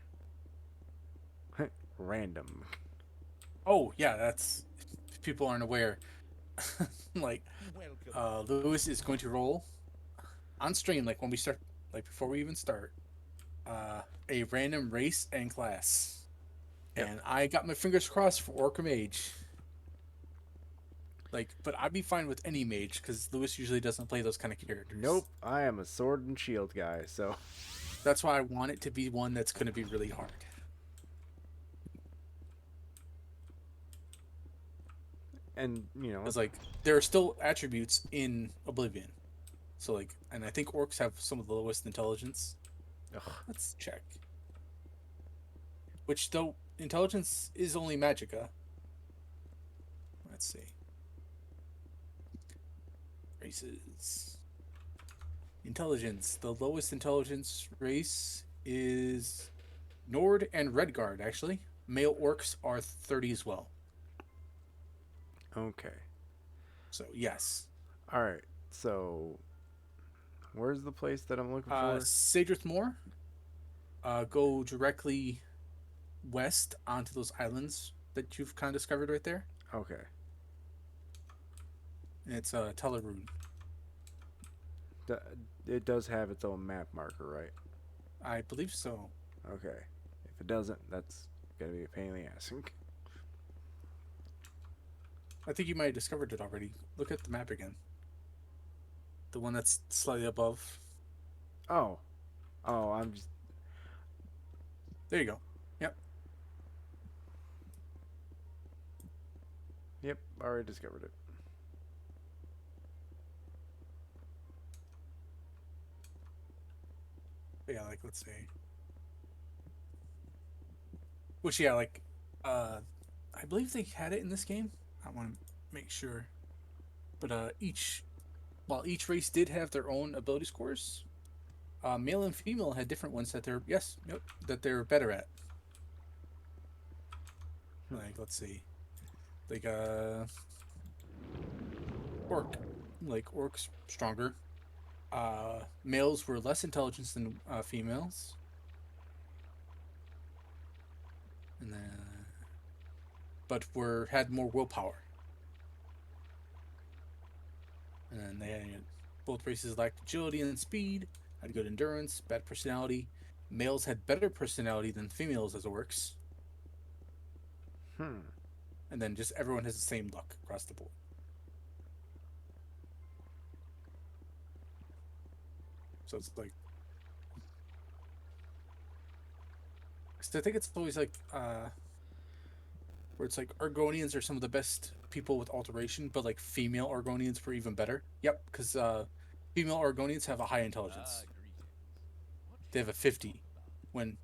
Random. Oh, yeah, that's... If people aren't aware, like, Lewis is going to roll on stream, like when we start, like before we even start, a random race and class. Yep. And I got my fingers crossed for Orc or Mage. Like, but I'd be fine with any mage because Lewis usually doesn't play those kind of characters. Nope, I am a sword and shield guy, so. That's why I want it to be one that's going to be really hard. And, you know. Because, like, there are still attributes in Oblivion. So, like, and I think orcs have some of the lowest intelligence. Ugh. Let's check. Which, though, intelligence is only Magicka. Let's see. Races. Intelligence. The lowest intelligence race is Nord and Redguard, actually. Male orcs are 30 as well. Okay. So, yes. Alright, so. Where's the place that I'm looking for? Sadrith Moor. Go directly west onto those islands that you've kind of discovered right there. Okay. And it's Telerune. It does have its own map marker, right? I believe so. Okay. If it doesn't, that's gonna be a pain in the ass. I think you might have discovered it already. Look at the map again. The one that's slightly above. Oh. Oh, I'm just. There you go. Yep. Yep, already discovered it. But yeah, like, let's see. Which, yeah, like, I believe they had it in this game. I want to make sure. But each race did have their own ability scores. Male and female had different ones that that they're better at. Like, let's see. Like, orc. Like, orcs stronger. Males were less intelligent than females. And then, but had more willpower. And then they had, both races lacked agility and speed, had good endurance, bad personality. Males had better personality than females as orcs. And then just everyone has the same luck across the board. So it's like, I think it's always like where it's like Argonians are some of the best people with alteration, but like female Argonians were even better. Yep, because female Argonians have a high intelligence. They have a 50, when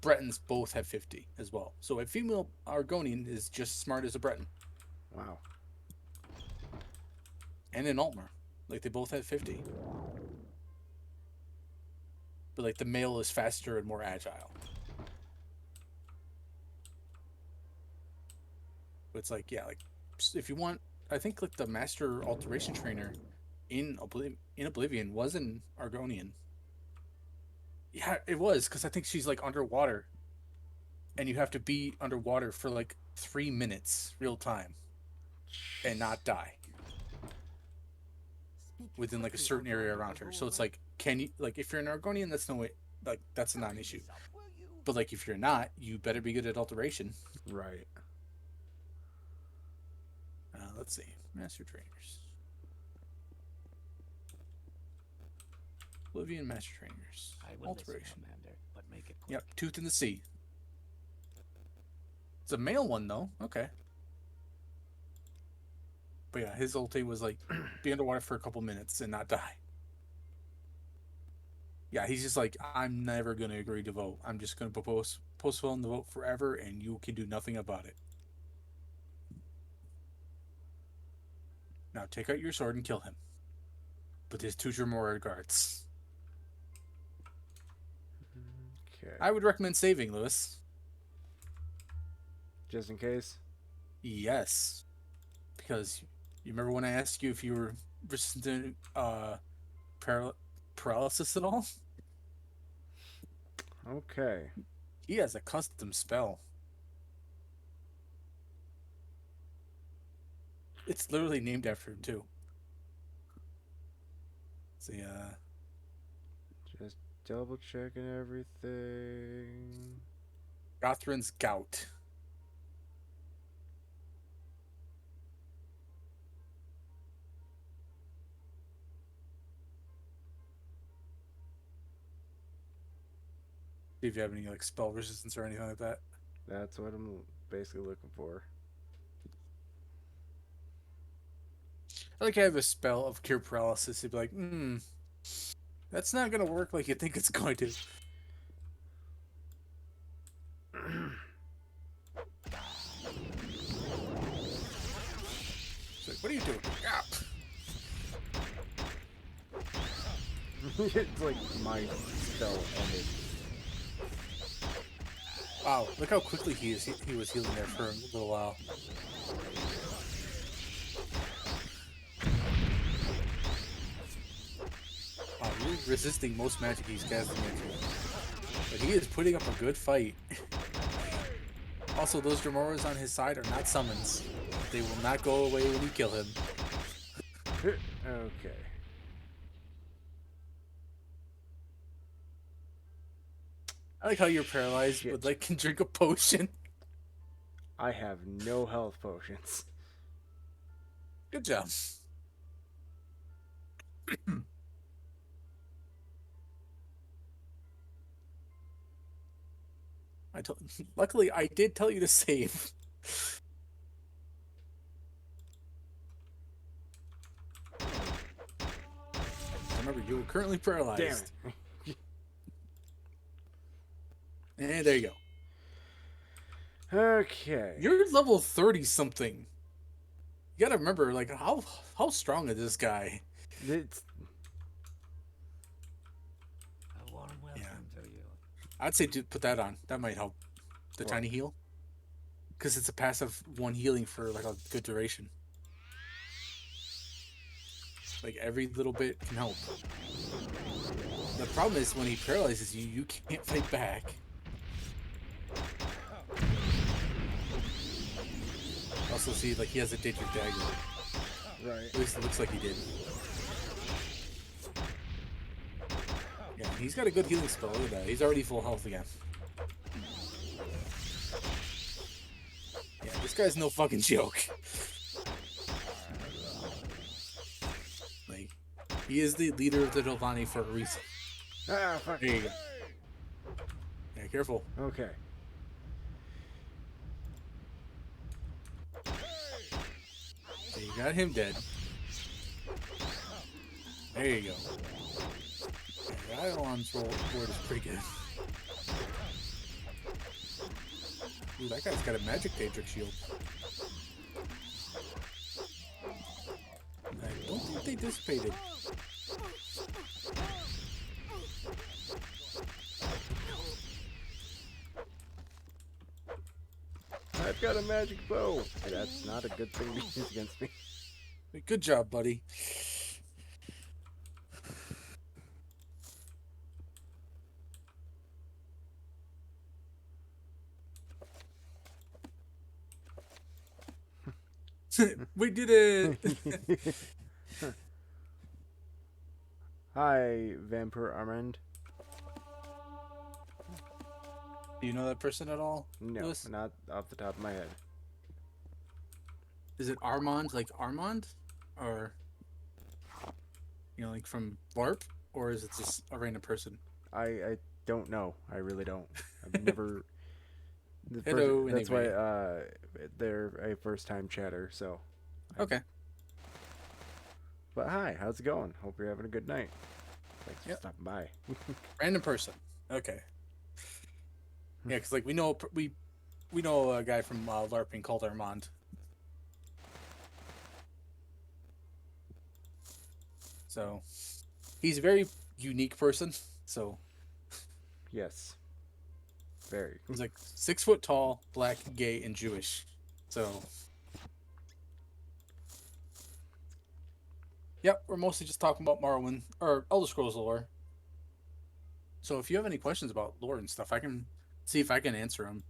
Bretons both have 50 as well. So a female Argonian is just as smart as a Breton. Wow. And in Altmer, like they both have 50. But like the male is faster and more agile. But it's like, yeah, like if you want, I think like the master alteration trainer in Oblivion was an Argonian. Yeah, it was, because I think she's like underwater, and you have to be underwater for like 3 minutes real time and not die within like a certain area around her. So it's like, can you, like, if you're an Argonian, that's no way, like that's a non-issue. But like if you're not, you better be good at alteration. Right. Let's see, master trainers. Oblivion master trainers. I will listen, Alteration. Commander, but make it quick. Yep, Tooth in the Sea. It's a male one though. Okay. But yeah, his ulti was like be underwater for a couple minutes and not die. Yeah, he's just like, I'm never gonna agree to vote. I'm just gonna postpone the vote forever, and you can do nothing about it. Now take out your sword and kill him. With his two Dremora guards. Okay. I would recommend saving, Lewis. Just in case. Yes. Because you remember when I asked you if you were resistant to paralysis at all? Okay. He has a custom spell. It's literally named after him too. See, Just double checking everything. Gothrin's Gout. See if you have any like spell resistance or anything like that. That's what I'm basically looking for. I like I have a spell of cure paralysis. You'd be like, that's not gonna work like you think it's going to. It's like, what are you doing? Ah. It's like my spell ended. Wow, look how quickly he was healing there for a little while. Wow, you're resisting most magic he's casting at you. But he is putting up a good fight. Also, those Dremoras on his side are not summons. They will not go away when you kill him. Okay. I like how you're paralyzed, Shit. but like can drink a potion. I have no health potions. Good job. Luckily, I did tell you to save. Remember, you were currently paralyzed. Damn it. And there you go. Okay. You're level 30 something. You gotta remember, like, how strong is this guy? It's A warm welcome to you. I'd say put that on. That might help. The What? tiny heal. Because it's a passive one healing for like a good duration. Like every little bit can help. The problem is when he paralyzes you, you can't fight back. Also see, like he has a Daedric dagger. right. At least it looks like he did. Yeah, he's got a good healing spell. Look at that. He's already full health again. Yeah, this guy's no fucking joke. Like, he is the leader of the Dolvani for a reason. Ah, fuck. There you go. Yeah, Careful. Okay. Okay, you got him dead. There you go. Okay, the Eidolon's board is pretty good. Ooh, that guy's got a magic Daedric shield. I don't think they dissipated. I've got a magic bow. That's not a good thing to use against me. Good job, buddy. We did it! Hi, Vampire Armand. Do you know that person at all? No, Lewis? not off the top of my head. Is it Armand, like Armand? Or, like from LARP? Or is it just a random person? I don't know. I really don't. I've never. Hello, That's anyway. why they're a first-time chatter. So. Okay. But hi, how's it going? Hope you're having a good night. Thanks for Yep. stopping by. Random person. Okay. Yeah, because we know a guy from LARPing called Armand. So he's a very unique person. So Yes. Very. he's like 6 foot tall, black, gay, and Jewish. So yep, we're mostly just talking about Morrowind or Elder Scrolls lore. So if you have any questions about lore and stuff, I can see if I can answer them.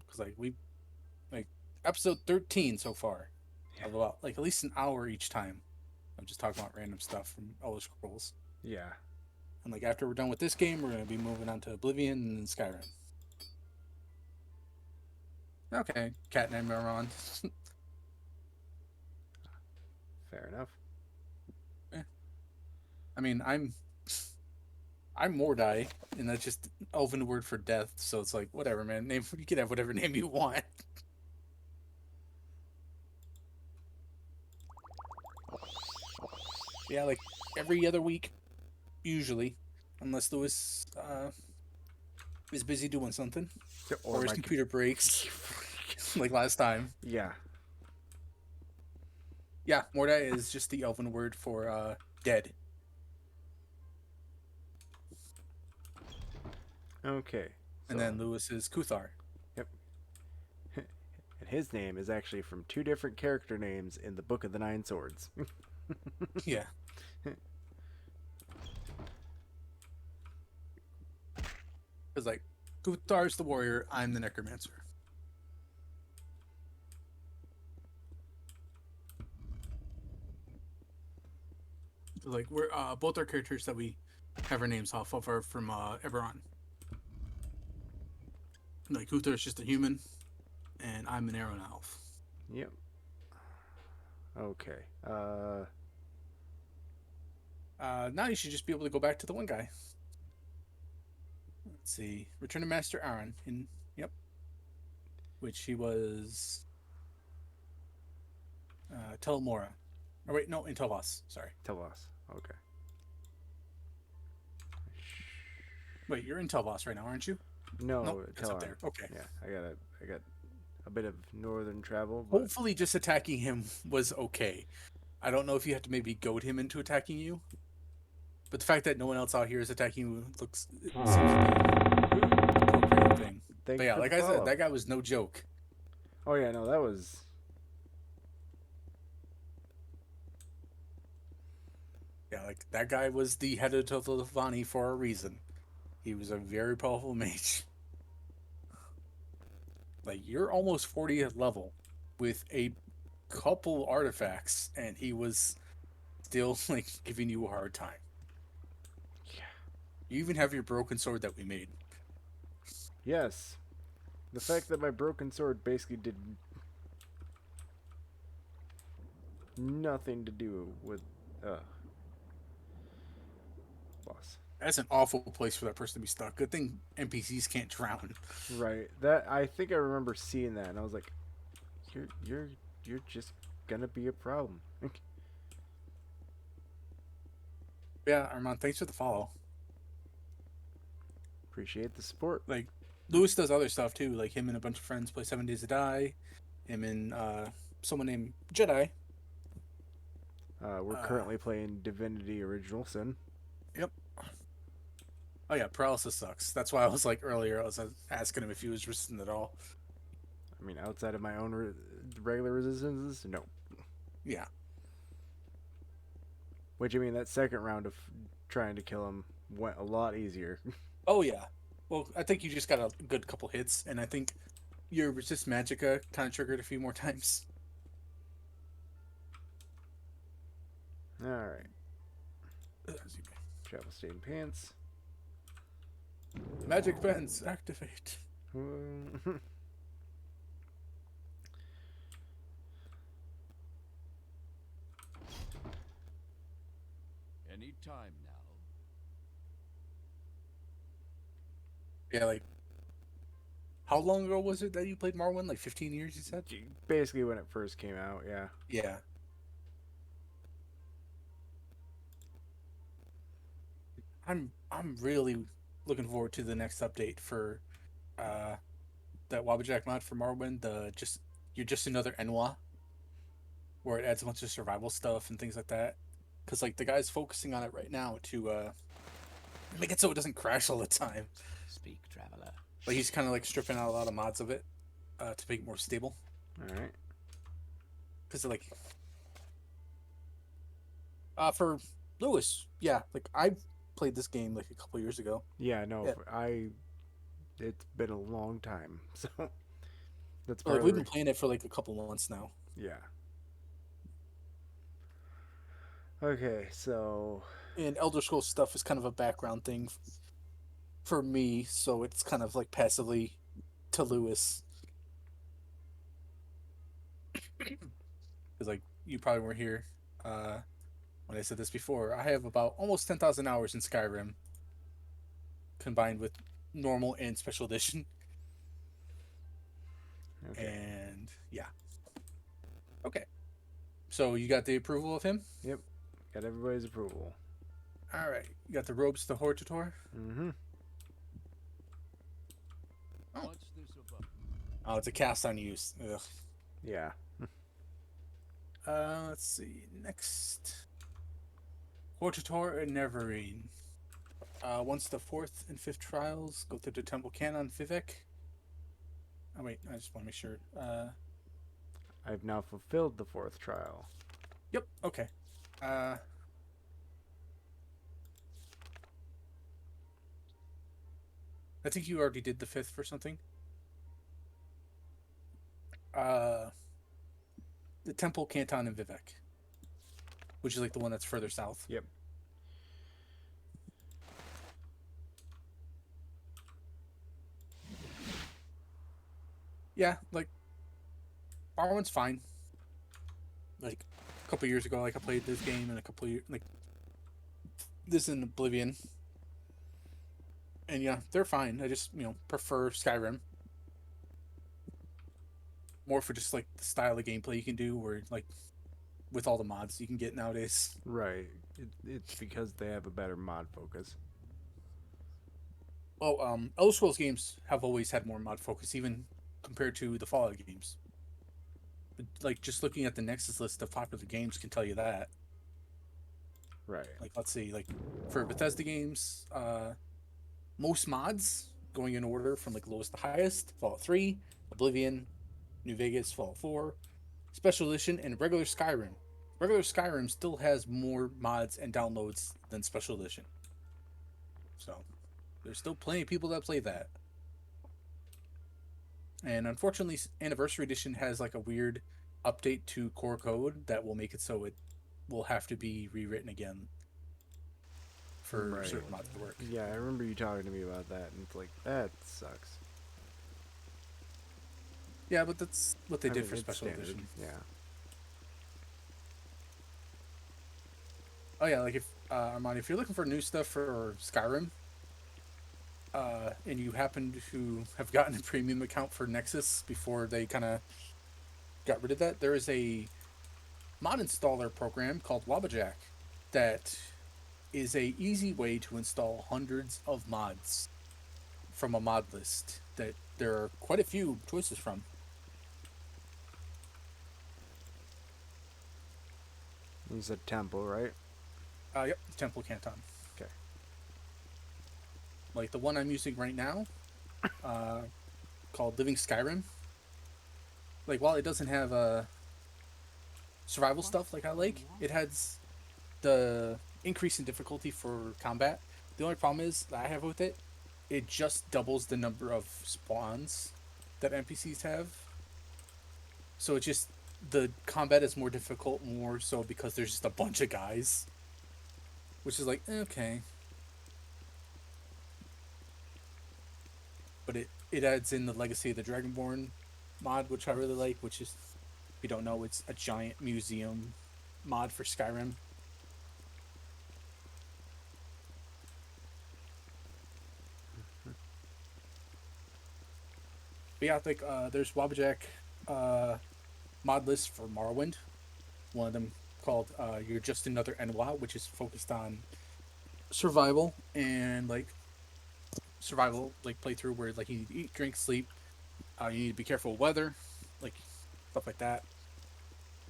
Because episode 13 so far, of about at least an hour each time. I'm just talking about random stuff from Elder Scrolls. Yeah. And after we're done with this game, we're gonna be moving on to Oblivion and Skyrim. Okay, cat named Aron. Fair enough. I mean, I'm Mordai, and that's just elven word for death. So it's like whatever, man. Name you can have whatever name you want. Yeah, every other week, usually, unless Lewis is busy doing something or his computer breaks, like last time. Yeah. Yeah, Mordai is just the elven word for dead. Okay. And then Lewis is Kuthar. Yep. And his name is actually from 2 different character names in the Book of the Nine Swords. Yeah. It's Kuthar's the warrior, I'm the necromancer. We're both our characters that we have our names off of are from Eberron. Kuthar's just a human, and I'm an Aeron elf. Yep. Okay. Now you should just be able to go back to the one guy. Let's see. Return to Master Aaron. Yep. Which he was... Tel Mora. Oh, wait, no, in Telvas. Sorry. Telvas. Okay. Wait, you're in Telvas right now, aren't you? No, Nope, it's up there. Okay. Yeah, I got a bit of northern travel. But... Hopefully just attacking him was okay. I don't know if you have to maybe goad him into attacking you. But the fact that no one else out here is attacking you seems to be an appropriate thing. But yeah, like I said, that guy was no joke. Oh yeah, no, that was... Yeah, that guy was the head of Totalvani for a reason. He was a very powerful mage. You're almost 40th level with a couple artifacts, and he was still, giving you a hard time. Yeah. You even have your broken sword that we made. Yes. The fact that my broken sword basically did nothing to do with... boss. That's an awful place for that person to be stuck. Good thing NPCs can't drown. Right. That I think I remember seeing that, and I was like, you're just gonna be a problem. Yeah, Armand, thanks for the follow. Appreciate the support. Like, Lewis does other stuff too. Like him and a bunch of friends play 7 Days to Die. Him and someone named Jedi. We're currently playing Divinity Original Sin. Yep. Oh yeah, paralysis sucks. That's why I was like earlier. I was asking him if he was resistant at all. I mean, outside of my own regular resistances, no. Yeah. Which, I mean, that second round of trying to kill him went a lot easier. Oh yeah. Well, I think you just got a good couple hits, and I think your resist magicka kind of triggered a few more times. Alright. Travel stain pants. Magic vents activate. Any time now. Yeah, like how long ago was it that you played Morrowind? Like 15 years, you said? Basically when it first came out, yeah. Yeah. I'm really looking forward to the next update for that Wabbajack mod for Morrowind. You're just another Enwa, where it adds a bunch of survival stuff and things like that. Because like the guy's focusing on it right now to make it so it doesn't crash all the time. Speak, traveler. Like he's kind of like stripping out a lot of mods of it to make it more stable. Alright. Because like for Lewis, yeah, like I played this game like a couple years ago. Yeah, no, Yeah. it's been a long time, so that's Like part we've of been the, playing it for like a couple months now. yeah. Okay, so And Elder Scrolls stuff is kind of a background thing for me, so it's kind of like passively to Lewis. Because like you probably weren't here when I said this before. I have about almost 10,000 hours in Skyrim, combined with normal and special edition. okay. And yeah. Okay. So you got the approval of him? Yep. Got everybody's approval. All right. You got the robes to Hortator? Mm-hmm. Oh. Punch this above. Oh, it's a cast on use. Ugh. Yeah. Let's see. Next. Hortator and Neverine. Once the 4th and 5th trials go through the Temple Canon Vivek. Oh, wait. I just want to make sure. I've now fulfilled the 4th trial. Yep. Okay. I think you already did the 5th for something. The Temple, Canton, and Vivek, which is like the one that's further south. Yep. Yeah, like Morrowind's fine. Like a couple years ago, like I played this game, and a couple years, like this in Oblivion, and yeah, they're fine. I just prefer Skyrim more for just like the style of gameplay you can do, where like with all the mods you can get nowadays. Right. It's because they have a better mod focus. Well, Elder Scrolls games have always had more mod focus, even compared to the Fallout games. But, like just looking at the Nexus list of popular games can tell you that. Right. Like let's see, like for Bethesda games, most mods going in order from like lowest to highest: Fallout 3, Oblivion, New Vegas, Fallout 4, Special Edition, and regular Skyrim. Regular Skyrim still has more mods and downloads than Special Edition. So there's still plenty of people that play that. And unfortunately, Anniversary Edition has like a weird update to core code that will make it so it will have to be rewritten again for Right. certain mods to work. Yeah, I remember you talking to me about that, and it's like, that sucks. Yeah, but that's what they I did mean, for it's Special standard, Edition. Yeah. Oh yeah, like Armani, if you're looking for new stuff for Skyrim, and you happen to have gotten a premium account for Nexus before they kind of got rid of that, there is a mod installer program called Wabbajack that is a easy way to install hundreds of mods from a mod list that there are quite a few choices from. He's a temple, right? Yep, Temple Canton. Okay. Like the one I'm using right now, called Living Skyrim. Like while it doesn't have survival stuff like I like, it has the increase in difficulty for combat. The only problem is that I have with it, it just doubles the number of spawns that NPCs have. So it just the combat is more difficult, more so because there's just a bunch of guys, which is like okay. But it adds in the Legacy of the Dragonborn mod, which I really like, which is, if you don't know, it's a giant museum mod for Skyrim. But yeah, like there's Wabbajack mod list for Morrowind. One of them called You're Just Another NWA, which is focused on survival and like survival like playthrough where like you need to eat, drink, sleep. You need to be careful of weather, like stuff like that.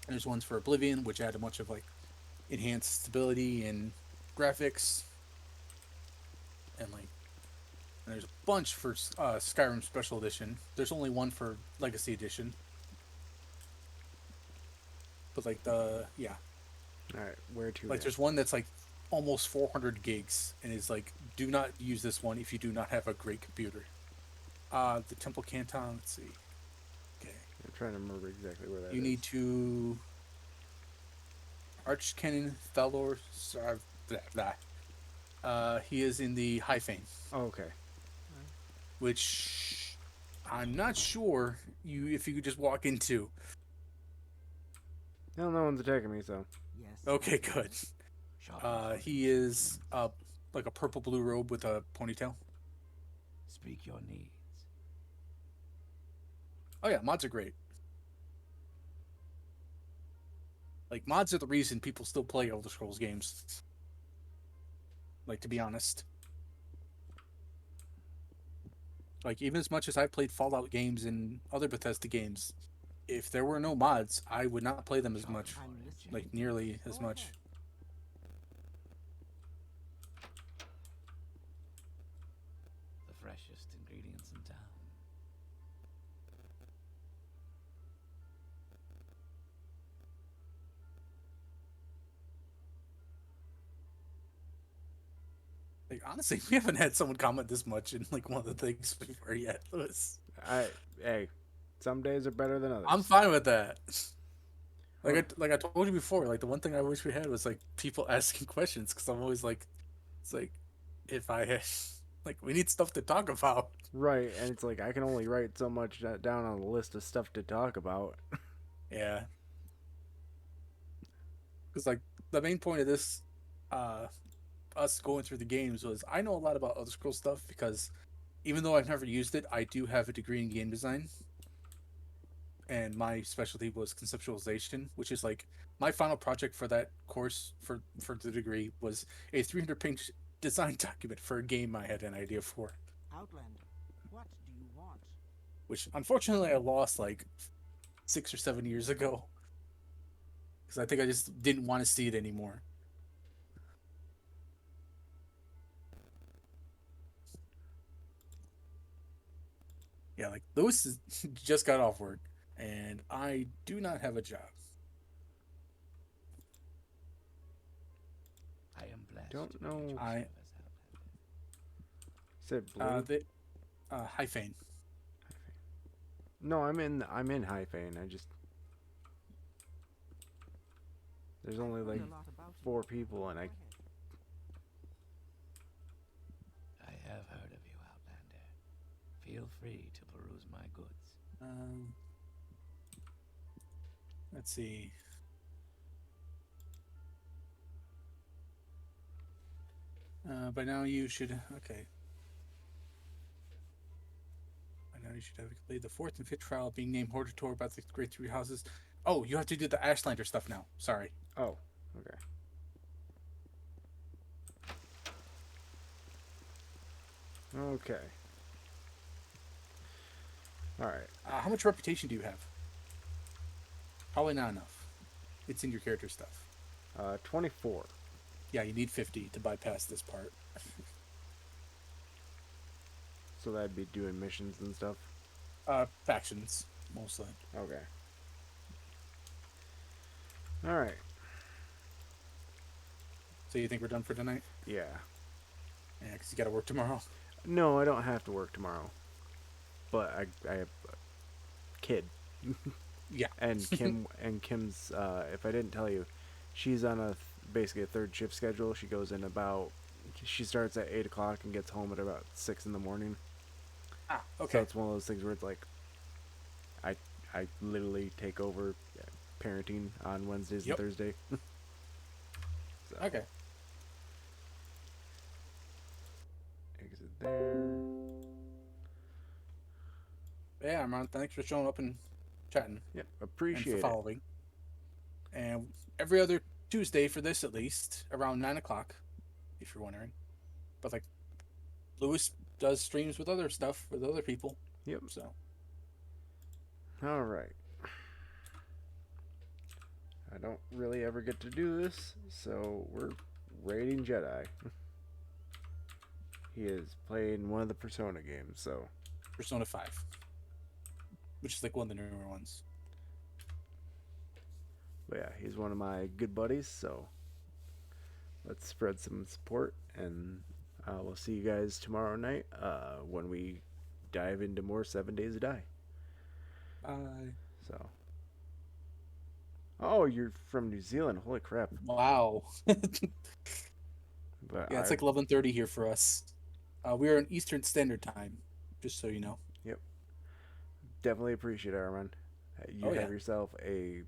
And there's ones for Oblivion, which add a bunch of like enhanced stability and graphics, and like and there's a bunch for Skyrim Special Edition. There's only one for Legacy Edition, but like All right, where to? like there's one that's like almost 400 gigs, and is like, do not use this one if you do not have a great computer. The Temple Canton. Let's see. Okay. I'm trying to remember exactly where that You is. need to Archcanon Thalor. He is in the High Fane, Oh, okay. which I'm not sure if you could just walk into. No, no one's attacking me, so. Yes. Okay, good. Sharp. He is like a purple blue robe with a ponytail. Speak your needs. Oh yeah, mods are great. Like mods are the reason people still play Elder Scrolls games. Like, to be honest. Like, even as much as I played Fallout games and other Bethesda games, if there were no mods, I would not play them as much. Like, nearly as much. The freshest ingredients in town. Like, honestly, we haven't had someone comment this much in, like, one of the things before yet, Lewis. Hey, some days are better than others. I'm fine with that. Like I told you before, like, the one thing I wish we had was, like, people asking questions, because I'm always like, it's like, if I had, like, we need stuff to talk about. Right, and it's like I can only write so much down on the list of stuff to talk about. Yeah. Because, like, the main point of this, us going through the games was I know a lot about Elder Scrolls stuff because even though I've never used it, I do have a degree in game design. And my specialty was conceptualization, which is like my final project for that course for the degree was a 300-page design document for a game I had an idea for, Outlander, what do you want? which unfortunately I lost like 6 or 7 years ago because I think I just didn't want to see it anymore. Yeah, like Lewis just got off work, and I do not have a job. I am blessed. Don't to be know. Joseph I- as Outlander. Said blue. High Fane. No, I'm in High Fane. I just there's only like 4 people, and I. I have heard of you, Outlander. Feel free to peruse my goods. Let's see. By now you should okay. By now you should have completed the fourth and fifth trial being named Hortator about the Great Three Houses. Oh, you have to do the Ashlander stuff now. Sorry. Oh, okay. Okay. All right. How much reputation do you have? Probably not enough. It's in your character stuff. 24. Yeah, you need 50 to bypass this part. So that'd be doing missions and stuff. Factions, mostly. Okay. All right. So you think we're done for tonight? Yeah. Yeah, because you got to work tomorrow. No, I don't have to work tomorrow. But I have a kid. Yeah. And Kim's if I didn't tell you, she's on basically a third shift schedule. She starts at 8 o'clock and gets home at about 6 in the morning. Ah, okay. So it's one of those things where it's like I literally take over parenting on Wednesdays Yep. and Thursday. So, Okay. exit there. Yeah, Armand, thanks for showing up and chatting. Yep, And appreciate for it. following. And every other Tuesday for this, at least, around 9 o'clock, if you're wondering. But, like, Lewis does streams with other stuff, with other people. Yep. So, All right. I don't really ever get to do this, so we're raiding Jedi. He is playing one of the Persona games, so Persona 5. Which is, like, one of the newer ones. but yeah, he's one of my good buddies, so let's spread some support, and we'll see you guys tomorrow night when we dive into more 7 Days to Die. Bye. So, oh, you're from New Zealand! Holy crap! Wow. But Yeah, it's like 11:30 here for us. We're in Eastern Standard Time, just so you know. definitely appreciate it, Armand. You Oh, have yeah. yourself a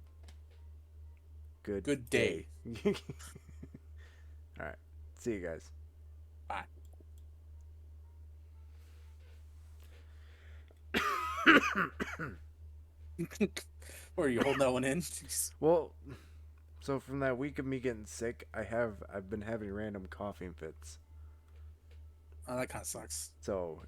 good Good day. All right, see you guys. Bye. Or are you holding that one in? Jeez. Well, so from that week of me getting sick, I've been having random coughing fits. Oh, that kind of sucks. So